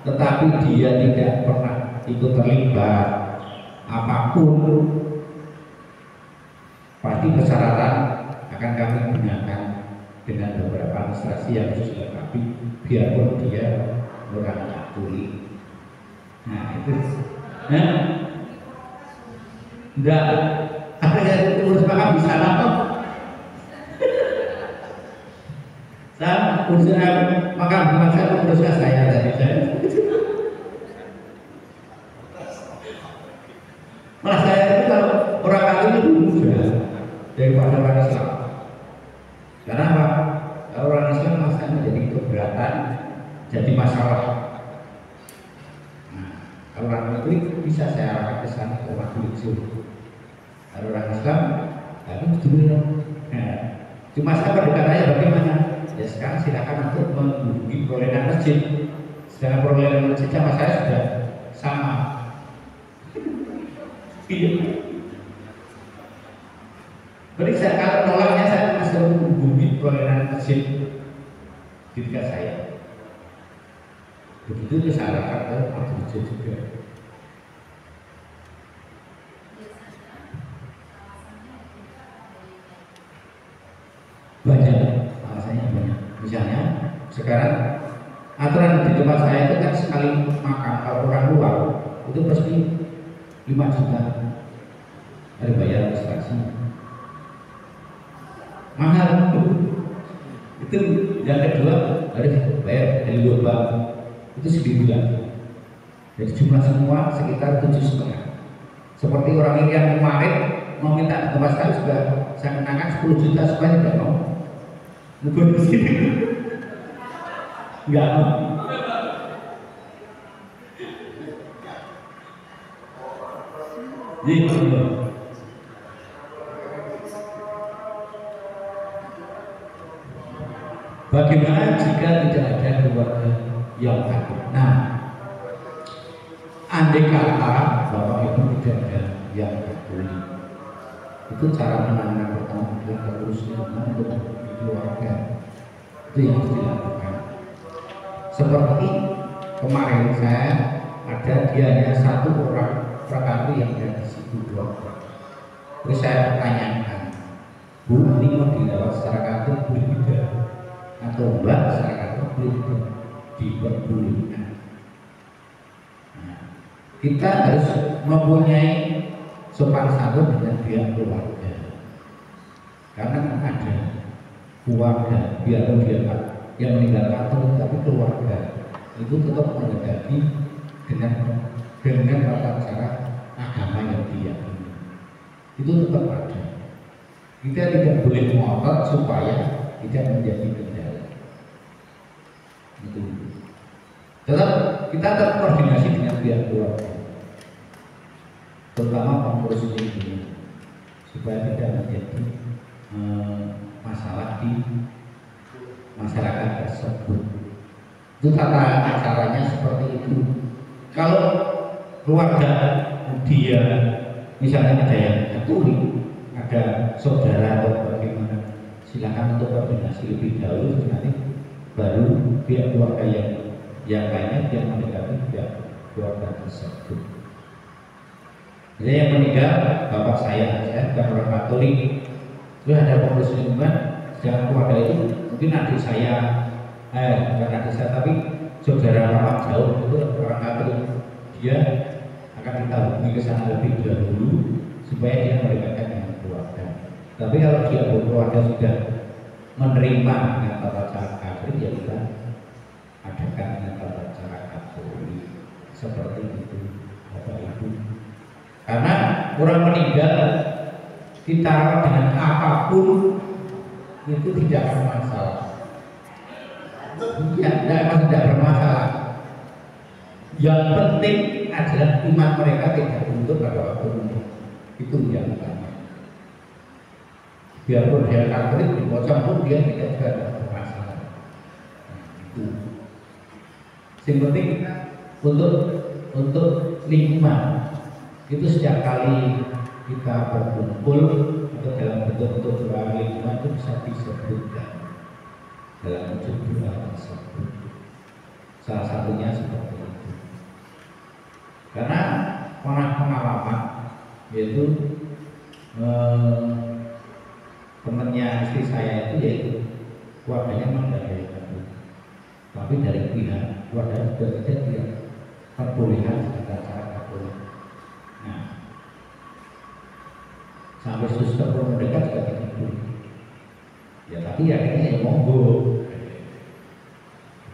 tetapi dia tidak pernah ikut terlibat apapun, pasti persyaratan akan kami gunakan dengan beberapa administrasi yang khusus dilengkapi, biarpun dia orang Katolik. Nah itu, enggak ada yang urus makam di sana kok. Saya urusan makam bukan saya, urusnya saya dari saya. Malah saya itu kalau orang Katolik itu mudah daripada orang Islam. Karena apa? Kalau orang Islam masanya menjadi keberatan, jadi masalah. Nah, kalau orang Katolik bisa saya arahkan ke sana ke Madurjo. Kalau orang Islam, tapi dulu. Nah, cuma saya pendekatannya bagaimana? ya sekarang silakan untuk menghubungi perolehan masjid. Sedangkan perolehan masjid sama saya sudah sama. Iya. Berarti saya kalau nolaknya saya masih menghubungi perolehan masjid ketika saya. Begitu disarankan ke Abdul juga. Banyak, alasannya banyak. Misalnya sekarang aturan di tempat saya itu kan sekali makan kalau orang luar itu pasti 5 juta ada bayar administrasi mahal. Itu yang kedua harus bayar dari luar bank itu sebulan. Jadi jumlah semua sekitar 7,5. Seperti orang ini yang kemarin mau minta ke tempat saya sudah saya kenakan 10 juta supaya tidak mau ngebut di sini. Enggak mau. Jadi bagaimana jika tidak ada keluarga yang takut? Nah, andai kata bapak ibu tidak ada yang takut, itu cara menanam pertama adalah terus untuk keluarga. Itu yang harus dilakukan. Seperti kemarin saya ada dia hanya 1 orang prakatu yang ada di situ 2 orang. Terus saya tanyakan, Bu, ini mau dirawat secara kantor boleh tidak? Atau Mbak secara kantor boleh tidak? Diperbolehkan. Nah, kita harus mempunyai sopan santun dengan pihak keluarga. Karena ada keluarga, biarpun dia yang meninggal kantor, tapi keluarga itu tetap menghendaki dengan tata cara agama yang diyakini. Itu tetap ada. Kita tidak boleh ngotot supaya tidak menjadi kendala. Itu. Kita tetap koordinasi dengan pihak keluarga, terutama pengurus ini, supaya tidak menjadi masalah di masyarakat tersebut. Itu tata caranya seperti itu. Kalau keluarga dia misalnya ada yang Katolik, ada saudara atau bagaimana, silakan untuk koordinasi lebih dahulu, nanti baru pihak keluarga yang lainnya yang mendekati pihak keluarga tersebut. Jadi yang meninggal bapak saya bukan orang Katolik. Terus ada pengurus lingkungan, jangan keluarga itu mungkin adik saya, bukan adik saya tapi saudara rapat jauh itu orang Katolik, dia akan kita hubungi ke sana lebih dahulu supaya dia mendekatkan dengan keluarga. Tapi kalau dia berkeluarga sudah menerima dengan tata cara Katolik, ya kita adakan dengan tata cara Katolik seperti itu, Bapak Ibu. Karena orang meninggal kita rawat dengan apapun itu tidak bermasalah. Ya, tidak bermasalah. Yang penting adalah iman mereka tidak luntur pada waktu ini. Itu yang utama. Biarpun dia Katolik di pocong pun dia tidak juga ada bermasalah. Itu. Yang penting untuk lingkungan itu setiap kali kita berkumpul atau dalam bentuk doa lingkungan itu bisa disebutkan dalam wujud doa tersebut. Salah satunya seperti itu. Karena pengalaman yaitu temannya istri saya itu yaitu keluarganya memang dari Katolik, tapi dari pihak keluarga juga tidak perbolehan tata cara Katolik. Nah, sampai suster pun mendekat juga tidak boleh. Ya tapi akhirnya ya monggo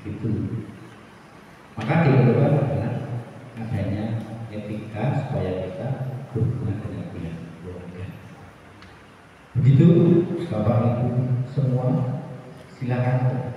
gitu. Maka diperlukan adalah adanya etika supaya kita berhubungan dengan pihak keluarga. Begitu Bapak Ibu semua, silakan.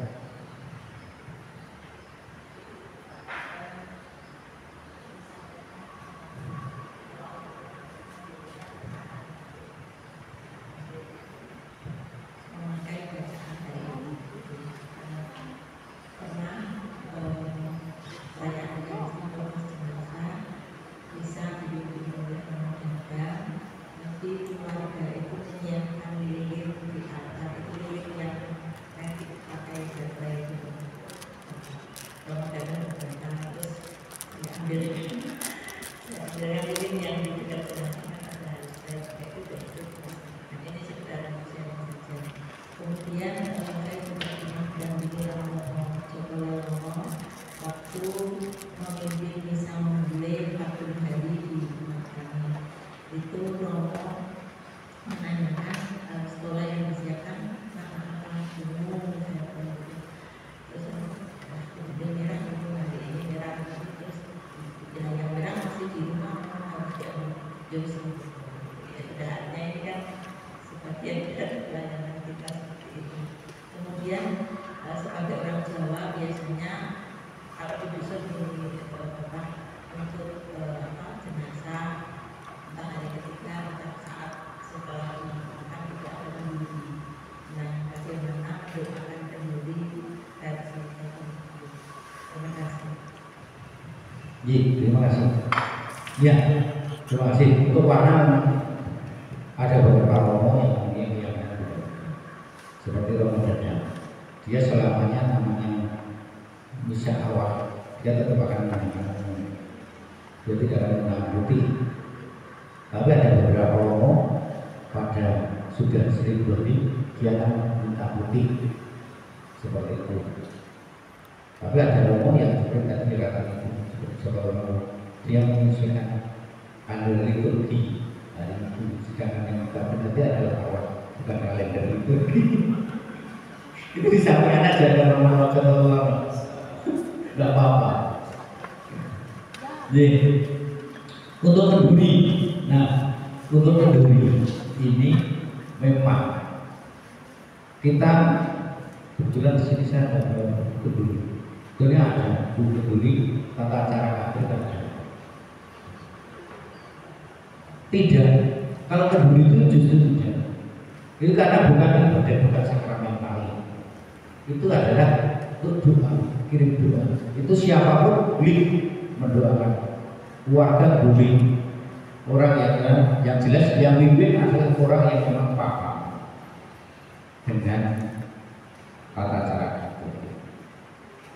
Terima kasih. Ya, terima kasih. Untuk warna ada beberapa romo yang seperti romo Dadang. Dia selamanya namanya misa awal. Dia tetap akan menggunakan, dia tidak akan menggunakan putih. Tapi ada beberapa romo pada sudah sering lebih dia akan minta putih seperti itu. Tapi ada romo yang seperti tadi dikatakan itu, seperti dia menyesuaikan kalender liturgi. Nah, itu sedangkan yang kita berarti adalah awal, bukan kalender liturgi. Itu disampaikan aja kalau mau lama, nggak apa-apa. Jadi untuk kenduri, nah untuk kenduri ini memang kita kebetulan di sini saya ada kenduri. Jadi ada buku kenduri tata cara kafir ada. Tidak, kalau kenduri itu justru tidak. Itu karena bukan sakramental. Itu adalah untuk doa, kirim doa. Itu siapapun boleh mendoakan, keluarga boleh. Orang yang jelas yang mimpin adalah orang yang memang paham dengan tata cara itu.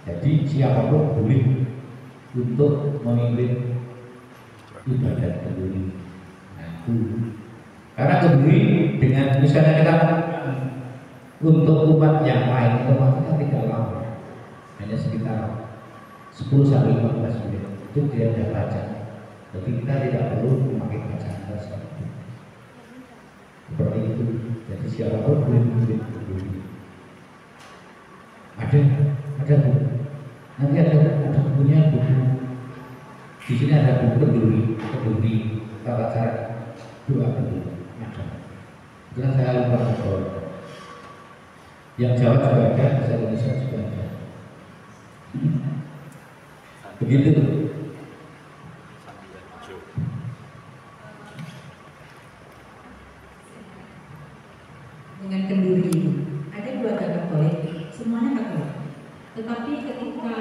Jadi siapapun boleh untuk memimpin ibadat kenduri. Karena kenduri dengan misalnya kita untuk umat yang lain otomatis tidak lama, hanya sekitar 10-15 menit itu dia sudah baca. Jadi kita tidak perlu memakai bacaan tersebut. Seperti itu. Jadi siapapun boleh memimpin kenduri. Ada bu. Nanti ada bukunya buku. Di sini ada buku kenduri tata cara doa kenduri. Ada. Jangan saya lupa bahwa yang Jawa juga ada, bahasa Indonesia juga ada. Begitu. Dengan kenduri ini ada dua Katolik, semuanya Katolik. Tetapi ketika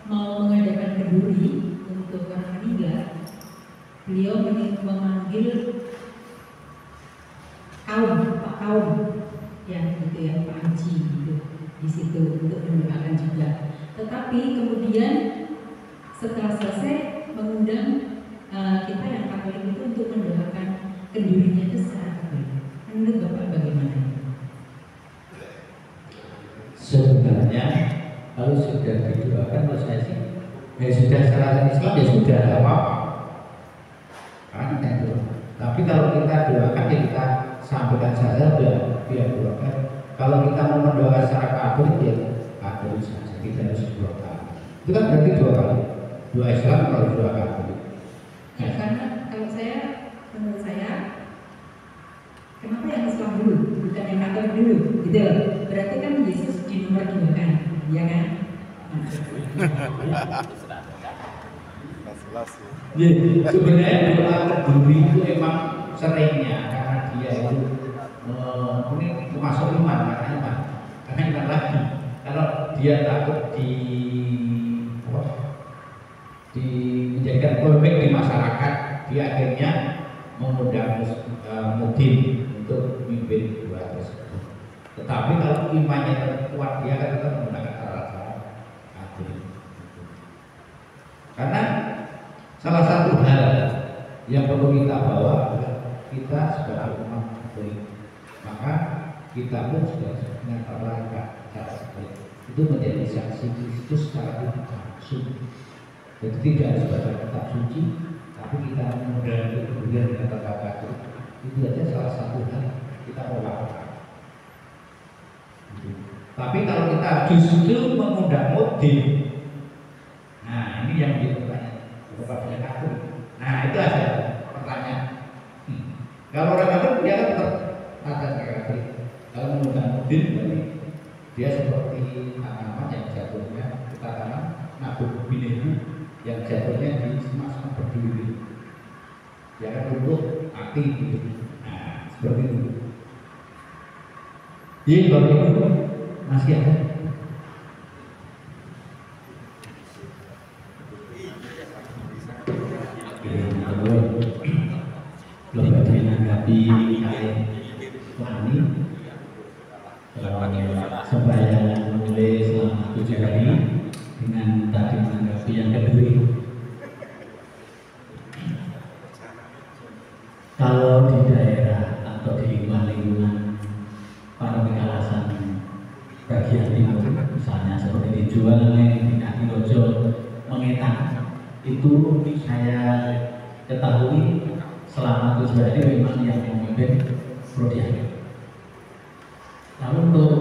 mau mengadakan kenduri untuk orang meninggal, beliau memanggil Pak kaum yang gitu ya, Pak Haji gitu di situ untuk mendoakan juga. Tetapi kemudian setelah selesai mengundang kita yang Katolik itu untuk mendoakan kendurinya itu secara Katolik. Menurut Bapak bagaimana? Sebenarnya kalau sudah didoakan menurut saya sih sudah secara Islam ya sudah ada apa-apa kan itu. Tapi kalau kita doakan ya kita sampaikan saja biar doakan. Kalau kita mau mendoakan secara Katolik ya Katolik saja, kita harus doakan. Itu kan berarti dua kali, doa Islam kalau doa Katolik. Ya karena kalau menurut saya kenapa yang Islam dulu, bukan yang Katolik dulu, gitu loh. Berarti kan Yesus di nomor 2 kan, ya kan? Sebenarnya doa kenduri itu emang seringnya karena dia itu ini termasuk iman, karena iman lagi. Kalau dia takut menjadikan polemik di masyarakat, dia akhirnya mengundang mudin untuk memimpin doa tersebut. Tetapi kalau imannya kuat, dia akan tetap menggunakan cara-cara Katolik. Karena salah satu hal yang perlu kita bawa adalah kita sebagai umat Katolik, maka kita pun sudah menyatakan cara Katolik itu menjadi saksi Kristus secara langsung. Jadi tidak harus baca kitab suci, tapi kita mengenai kemudian dengan kata Katolik itu saja salah satu hal kita lakukan. Tapi kalau kita justru mengundang mudin, nah ini yang menjadi pertanyaan kepada Katolik. Nah itu aja pertanyaan. Kalau orang Katolik dia kan tetap tata cara Katolik. Kalau mengundang mudin berarti dia seperti tanaman yang jatuhnya kita tanam nabung binehu yang jatuhnya di semak-semak berduri. Dia akan tumbuh mati gitu. Nah seperti itu. Jadi Bapak Ibu masih ada? hari dengan tadi menanggapi yang kedua. Kalau di daerah atau di lingkungan para Kalasan bagian timur, misalnya seperti di Juwangan, di Katilojo, Mengetan, itu saya ketahui selama 7 hari memang yang memimpin Prodiaga. Lalu untuk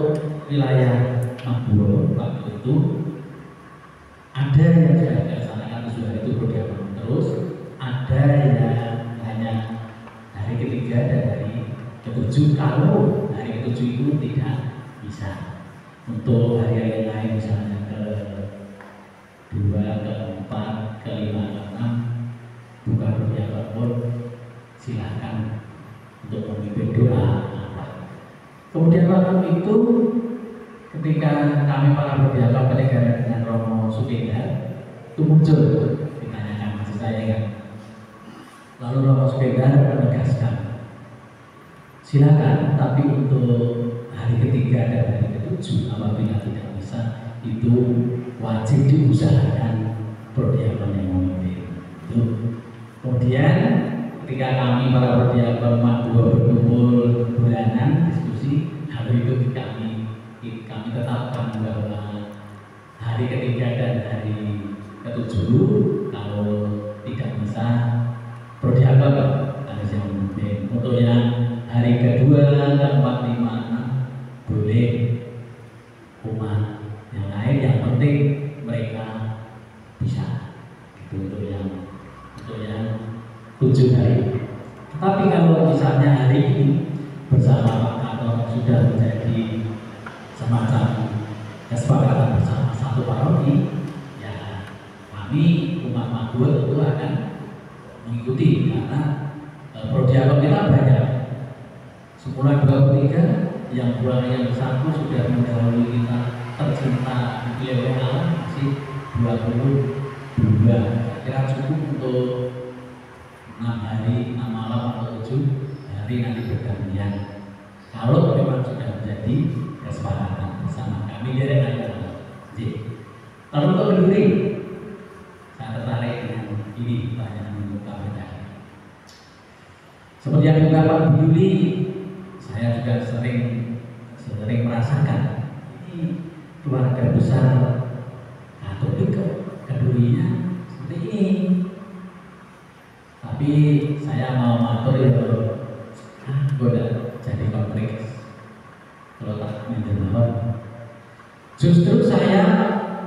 wilayah Maburo waktu itu ada yang sudah dilaksanakan 7 hari itu Prodiaga terus, ada yang hanya hari ketiga dan hari ketujuh. Kalau hari ketujuh itu tidak bisa. Untuk hari-hari yang lain misalnya ke-2, ke-4, ke-5, ke-6 buka Prodiaga pun silahkan untuk memimpin doa apa. Kemudian waktu itu ketika kami para Prodiaga penegara dengan Romo Sukenda itu muncul, ditanyakan masih saya kan. Lalu Romo Sukenda menegaskan, silakan, tapi untuk hari ketiga dan hari ketujuh apabila tidak bisa itu wajib diusahakan Prodiaga yang memimpin. Itu. Kemudian ketika kami para Prodiaga Maburo berkumpul bulanan diskusi, hari itu kami tetapkan bahwa hari ketiga dan hari ketujuh kalau tidak bisa Prodiaga harus yang memimpin. Untuk yang hari kedua, keempat, 5, 6 boleh umat yang lain, yang penting mereka bisa. Itu untuk yang 7 hari. Tetapi kalau misalnya hari ini bersama Pak Kator sudah menjadi semacam kesepakatan bersama satu paroki, ya kami umat Maburo itu akan mengikuti karena Prodiaga kita banyak. Semula 23, yang bulannya yang 1 sudah mendahului kita tercinta di alam masih 22. Kira cukup untuk 6 hari, 6 malam atau 7 hari nanti bergantian. Kalau memang sudah menjadi kesepakatan bersama kami dari anak-anak. Lalu untuk keduri, saya tertarik dengan ini pertanyaan untuk kami. Seperti yang diungkapkan Bu Yuli, saya juga sering merasakan ini keluarga besar Katolik kedurinya seperti ini. Tapi saya mau matur ya, udah jadi konflik kalau tak mendengar. Justru saya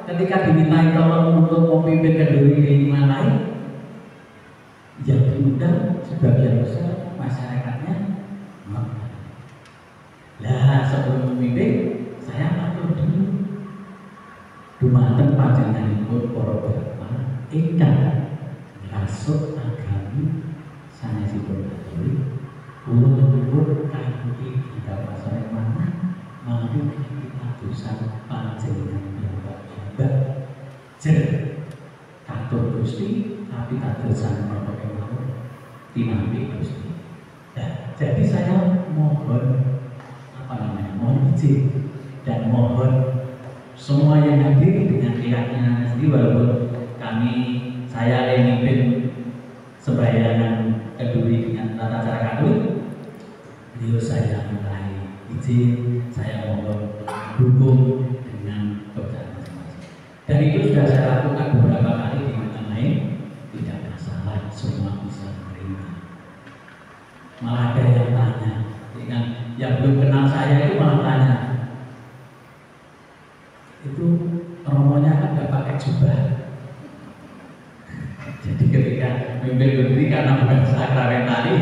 ketika dimintai tolong untuk memimpin keduri lingkungan lain, yang diundang sebagian besar masyarakatnya. Lah sebelum memimpin saya matur dulu. Dumateng panjenenganipun para bapak ingkang ngrasuk agami sanesipun Katolik, kula nuwun kanthi kita pasane manah mari kita dosan panjenengan bapak jer katur Gusti tapi kadosan menapa kemawon tinampi Gusti. Nah, jadi saya mohon mohon izin dan mohon semua yang hadir dengan keyakinan sendiri, walaupun saya yang memimpin sembayangan keduri dengan tata cara Katolik, beliau saya mulai izin, saya mohon dukung dengan kepercayaan masing-masing. Dan itu sudah saya lakukan beberapa kali di tempat lain, tidak masalah, semua bisa menerima. Malah ada yang tanya, yang belum kenal saya itu malah tanya, itu romonya kan nggak pakai jubah. Jadi ketika mimpin berdiri karena bukan sakramen tadi,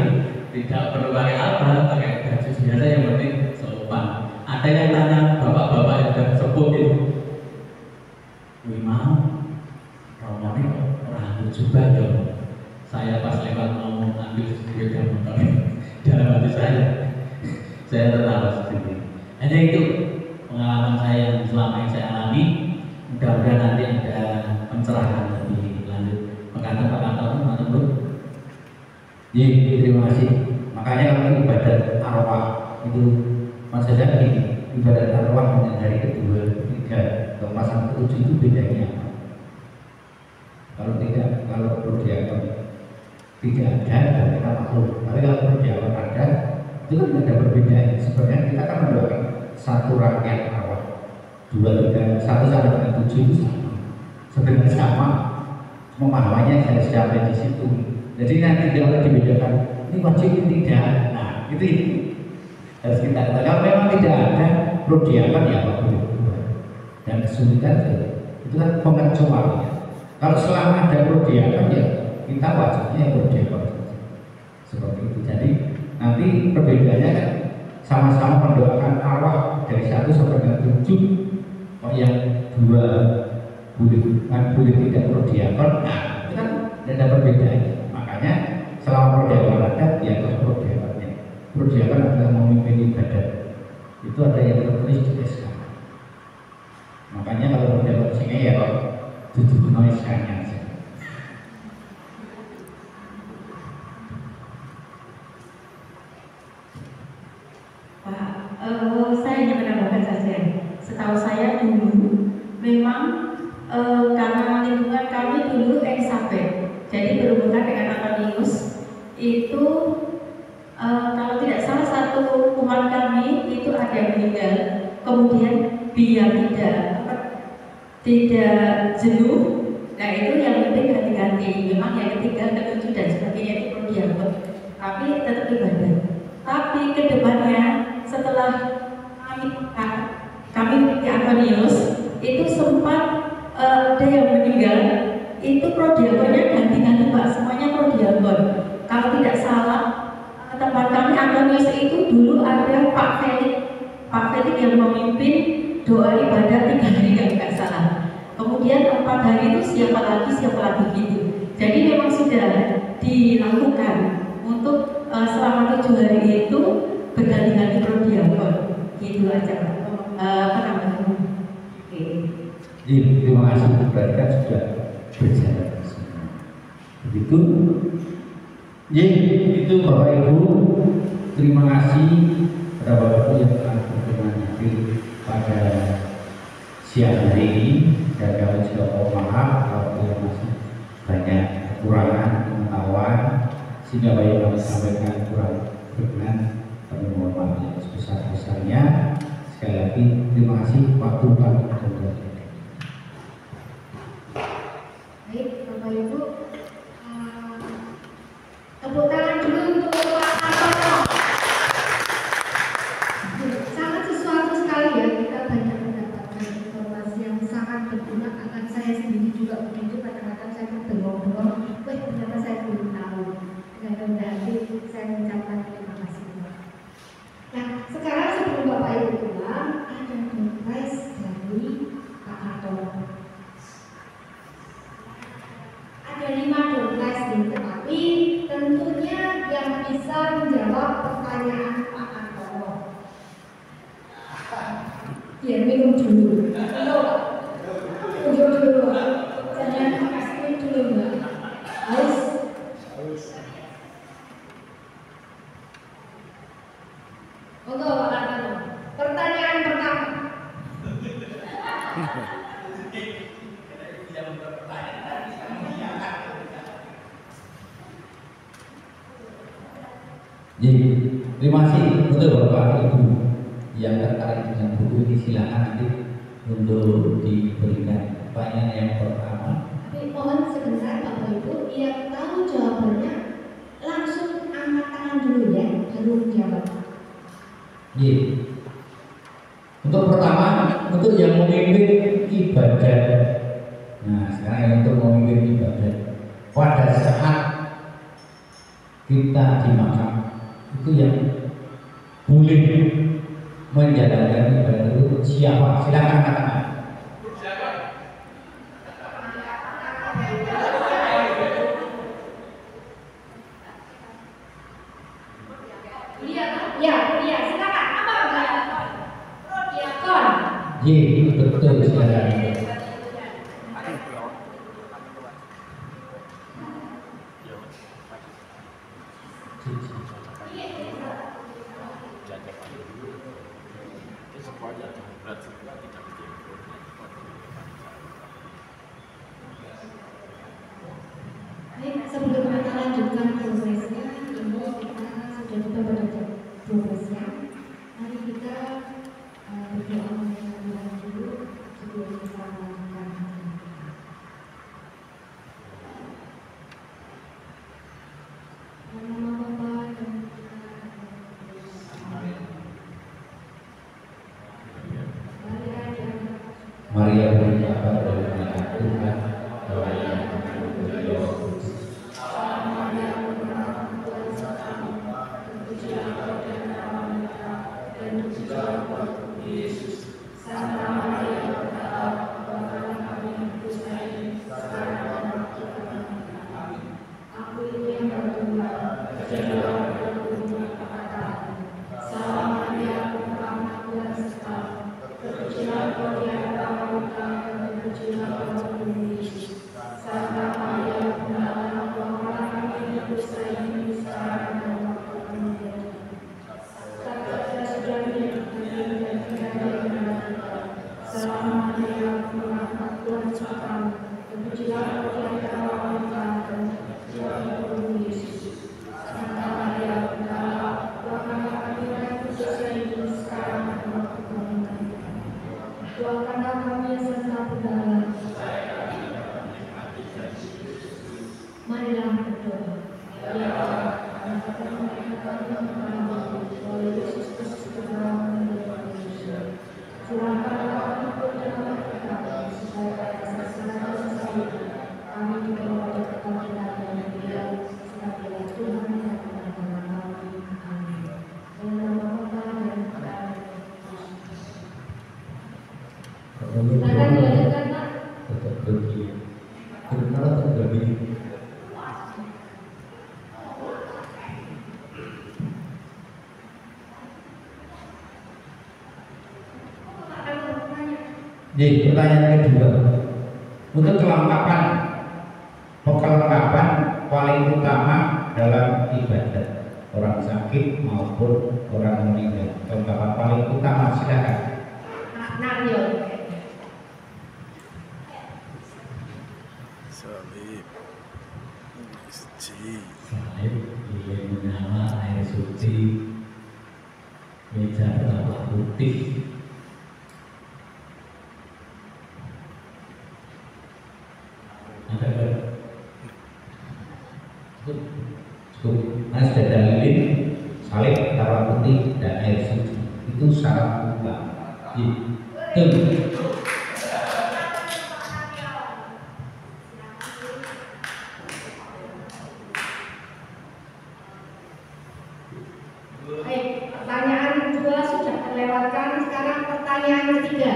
tidak perlu pakai apa, pakai baju biasa yang penting sopan. Ada yang tanya bapak-bapak yang sudah sepuh itu, mau romonya orang jubah ya. Saya pas lewat mau ambil sepeda motor dalam hati saya tertawa sendiri. Hanya itu pengalaman saya yang selama ini saya alami. Mudah-mudahan nanti ada pencerahan lebih lanjut. Pak Kantor, Bro. Terima kasih. Makanya kalau ibadat arwah itu maksudnya ibadat arwah dari kedua, ketiga atau pasal ke-7 itu bedanya apa? Kalau prodiakon tidak ada, kita maklum. Tapi kalau prodiakon ada, itu kan ada perbedaan. Sebenarnya kita kan mendoakan satu rangkaian awal, 2, 3, 1 sampai dengan 7 itu sama. Sebenarnya sama, pemahamannya harus sampai di situ. Jadi nanti kalau dibedakan, ini wajib tidak. Nah, itu harus kita katakan. Kalau memang tidak ada prodiakon ya apa boleh buat. Dan kesulitan itu kan pengecualian. Kalau selama ada prodiakon ya kita wajibnya prodiakon seperti itu. Jadi nanti perbedaannya kan sama-sama mendoakan arwah dari 1 sampai dengan 7. Oh yang 2 boleh tidak prodiakon. Nah itu kan tidak ada perbedaannya. Makanya selama prodiakon ada ya harus prodiakonnya. Prodiakon adalah memimpin ibadah. Itu ada yang tertulis di SK. Makanya kalau prodiakon sini ya kok tujuh noise-nya saja. Pak, saya hanya menambahkan saja. Setahu saya dulu memang karena lingkungan kami dulu Elizabeth, jadi berhubungan dengan Antonius itu kalau tidak salah satu umat kami itu ada yang meninggal, kemudian biar tidak jenuh, nah itu yang penting ganti-ganti. Memang yang ketiga, ke-7 dan sebagainya itu perlu diatur, tapi tetap ibadah. Tapi kedepannya setelah kami di Antonius itu sempat ada yang meninggal, itu prodiakonnya ganti-ganti Pak, semuanya prodiakon. Kalau tidak salah tempat kami Antonius itu dulu ada Pak Felix yang memimpin doa ibadah 3 hari kalau nggak salah. Kemudian 4 hari itu siapa lagi gitu. Jadi memang sudah dilakukan untuk selama 7 hari itu berganti-ganti prodiakon. Gitu aja penambahan. Oke. Terima kasih. Berarti kan sudah berjalan semua. Begitu. Itu Bapak Ibu. Terima kasih kepada Bapak Ibu yang telah berkenan hadir pada siang hari ini. Dan kami juga mohon maaf kalau masih banyak kekurangan pengetahuan sehingga banyak yang kami sampaikan kurang berkenan. Kami mohon maaf yang sebesar-besarnya. Sekali lagi terima kasih waktu kami. Baik, Bapak Ibu, tepuk tangan dulu untuk Pak Antono. Sangat sesuatu sekali ya, kita banyak mendapatkan informasi yang sangat berguna. Akan saya sendiri juga begitu, kadang-kadang saya bengong-bengong, ternyata saya belum tahu. Dengan hati saya mengucapkan terima kasih. Nah, sekarang sebelum Bapak Ibu pulang, ada surprise dari Pak Antono. Ada 5 doorprize nih, tetapi tentunya yang bisa menjawab pertanyaan Pak Antono. Biar minum dulu. Minum dulu. Jangan kasih dulu Mbak. Haus. Untuk Pak Antono. Pertanyaan pertama. Terima kasih untuk Bapak Ibu yang tertarik dengan buku ini. Silakan nanti untuk diberikan pertanyaan yang pertama. Tapi mohon sebentar Bapak Ibu, yang tahu jawabannya langsung angkat tangan dulu ya, baru menjawab. Untuk pertama, untuk yang memimpin ibadah. Nah, sekarang yang untuk memimpin ibadah pada saat kita di makam itu yang boleh menjalankan ibadah itu siapa? Silakan katakan. Ya, silakan. Apa enggak? Ya, kon. Betul, silakan. Doakanlah kami serta berdoa. Marilah berdoa. Ya Allah, oleh Yesus Kristus berdoa menjadi manusia. Curahkanlah ampun dan rahmat supaya pada saat kami juga mendapat ketampilan dan Dia sebagai Tuhan yang benar-benar kami. Amin. Dalam nama Bapa dan Putra dan Roh Kudus. Silakan dilanjutkan, Pak. Tetap begini. Kenapa tetap begini? Jadi pertanyaan kedua, untuk kelengkapan paling utama dalam ibadah orang sakit maupun orang meninggal, kelengkapan paling utama silakan. Salib suci, salib, lilin menyala, air suci, meja berwarna putih. Cukup, nah sudah ada lilin, salib, taruh putih, dan air suci. Itu syarat utama. Itu. Baik, pertanyaan kedua sudah terlewatkan. Sekarang pertanyaan ketiga.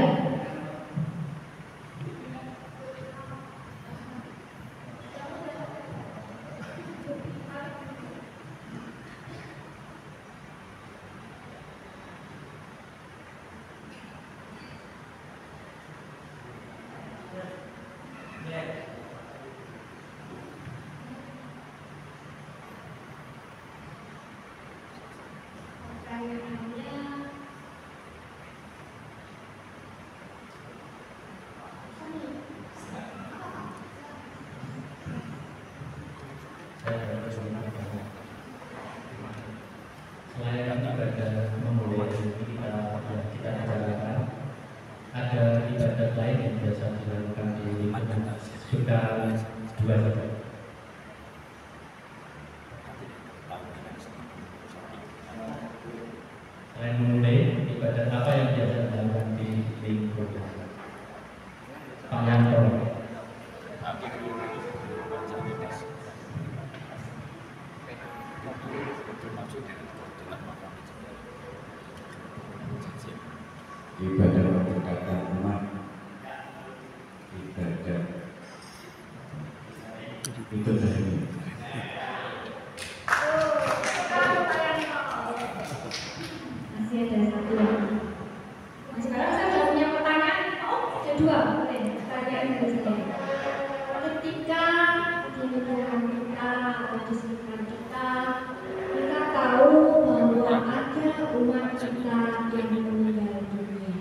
Selain ibadah memulai kita jalankan, ada ibadah lain yang biasa dilakukan di lingkungan sudah dua saja. Selain memulai ibadah apa yang biasa dilakukan di lingkungan? Pak Yanto. Ibadah mendekatkan umat, ibadah itu dari Masih ada satu lagi. Nah, sekarang saya sudah punya pertanyaan. Kedua, boleh. Pertanyaan dari saya. Ketika di lingkungan kita atau di sekitar kita tahu bahwa ada umat kita yang meninggal dunia.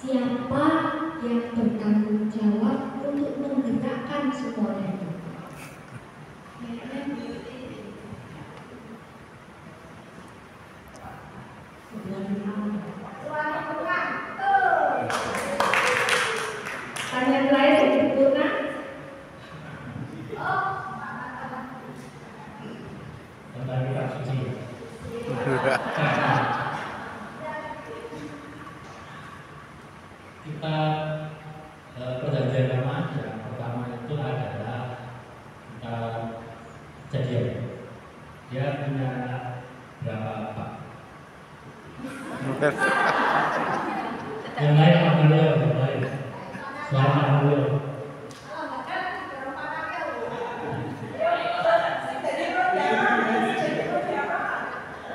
Siapa yang bertanggung jawab untuk menggerakkan semuanya itu? Pertanyaan terakhir dari Purna. Tentang kitab suci. Kita perjanjian lama yang pertama itu adalah kejadian. Dia punya berapa pak? Yang lain Amalia, yang lain. Selain Amalia.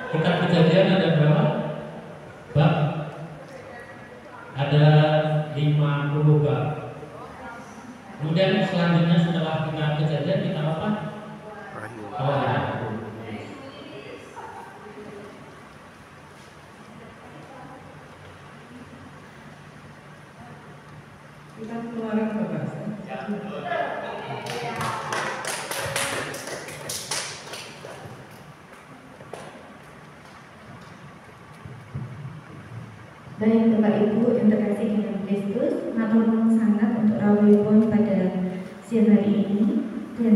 Kitab Kejadian ada berapa? Bab? Ada 50 bab. Kemudian selanjutnya setelah kitab Kejadian kita apa? Oh ya. Kita keluaran bebas. Baik Bapak Ibu yang terkasih dengan Kristus, matur nuwun sangat untuk rawuhipun pada siang hari ini, dan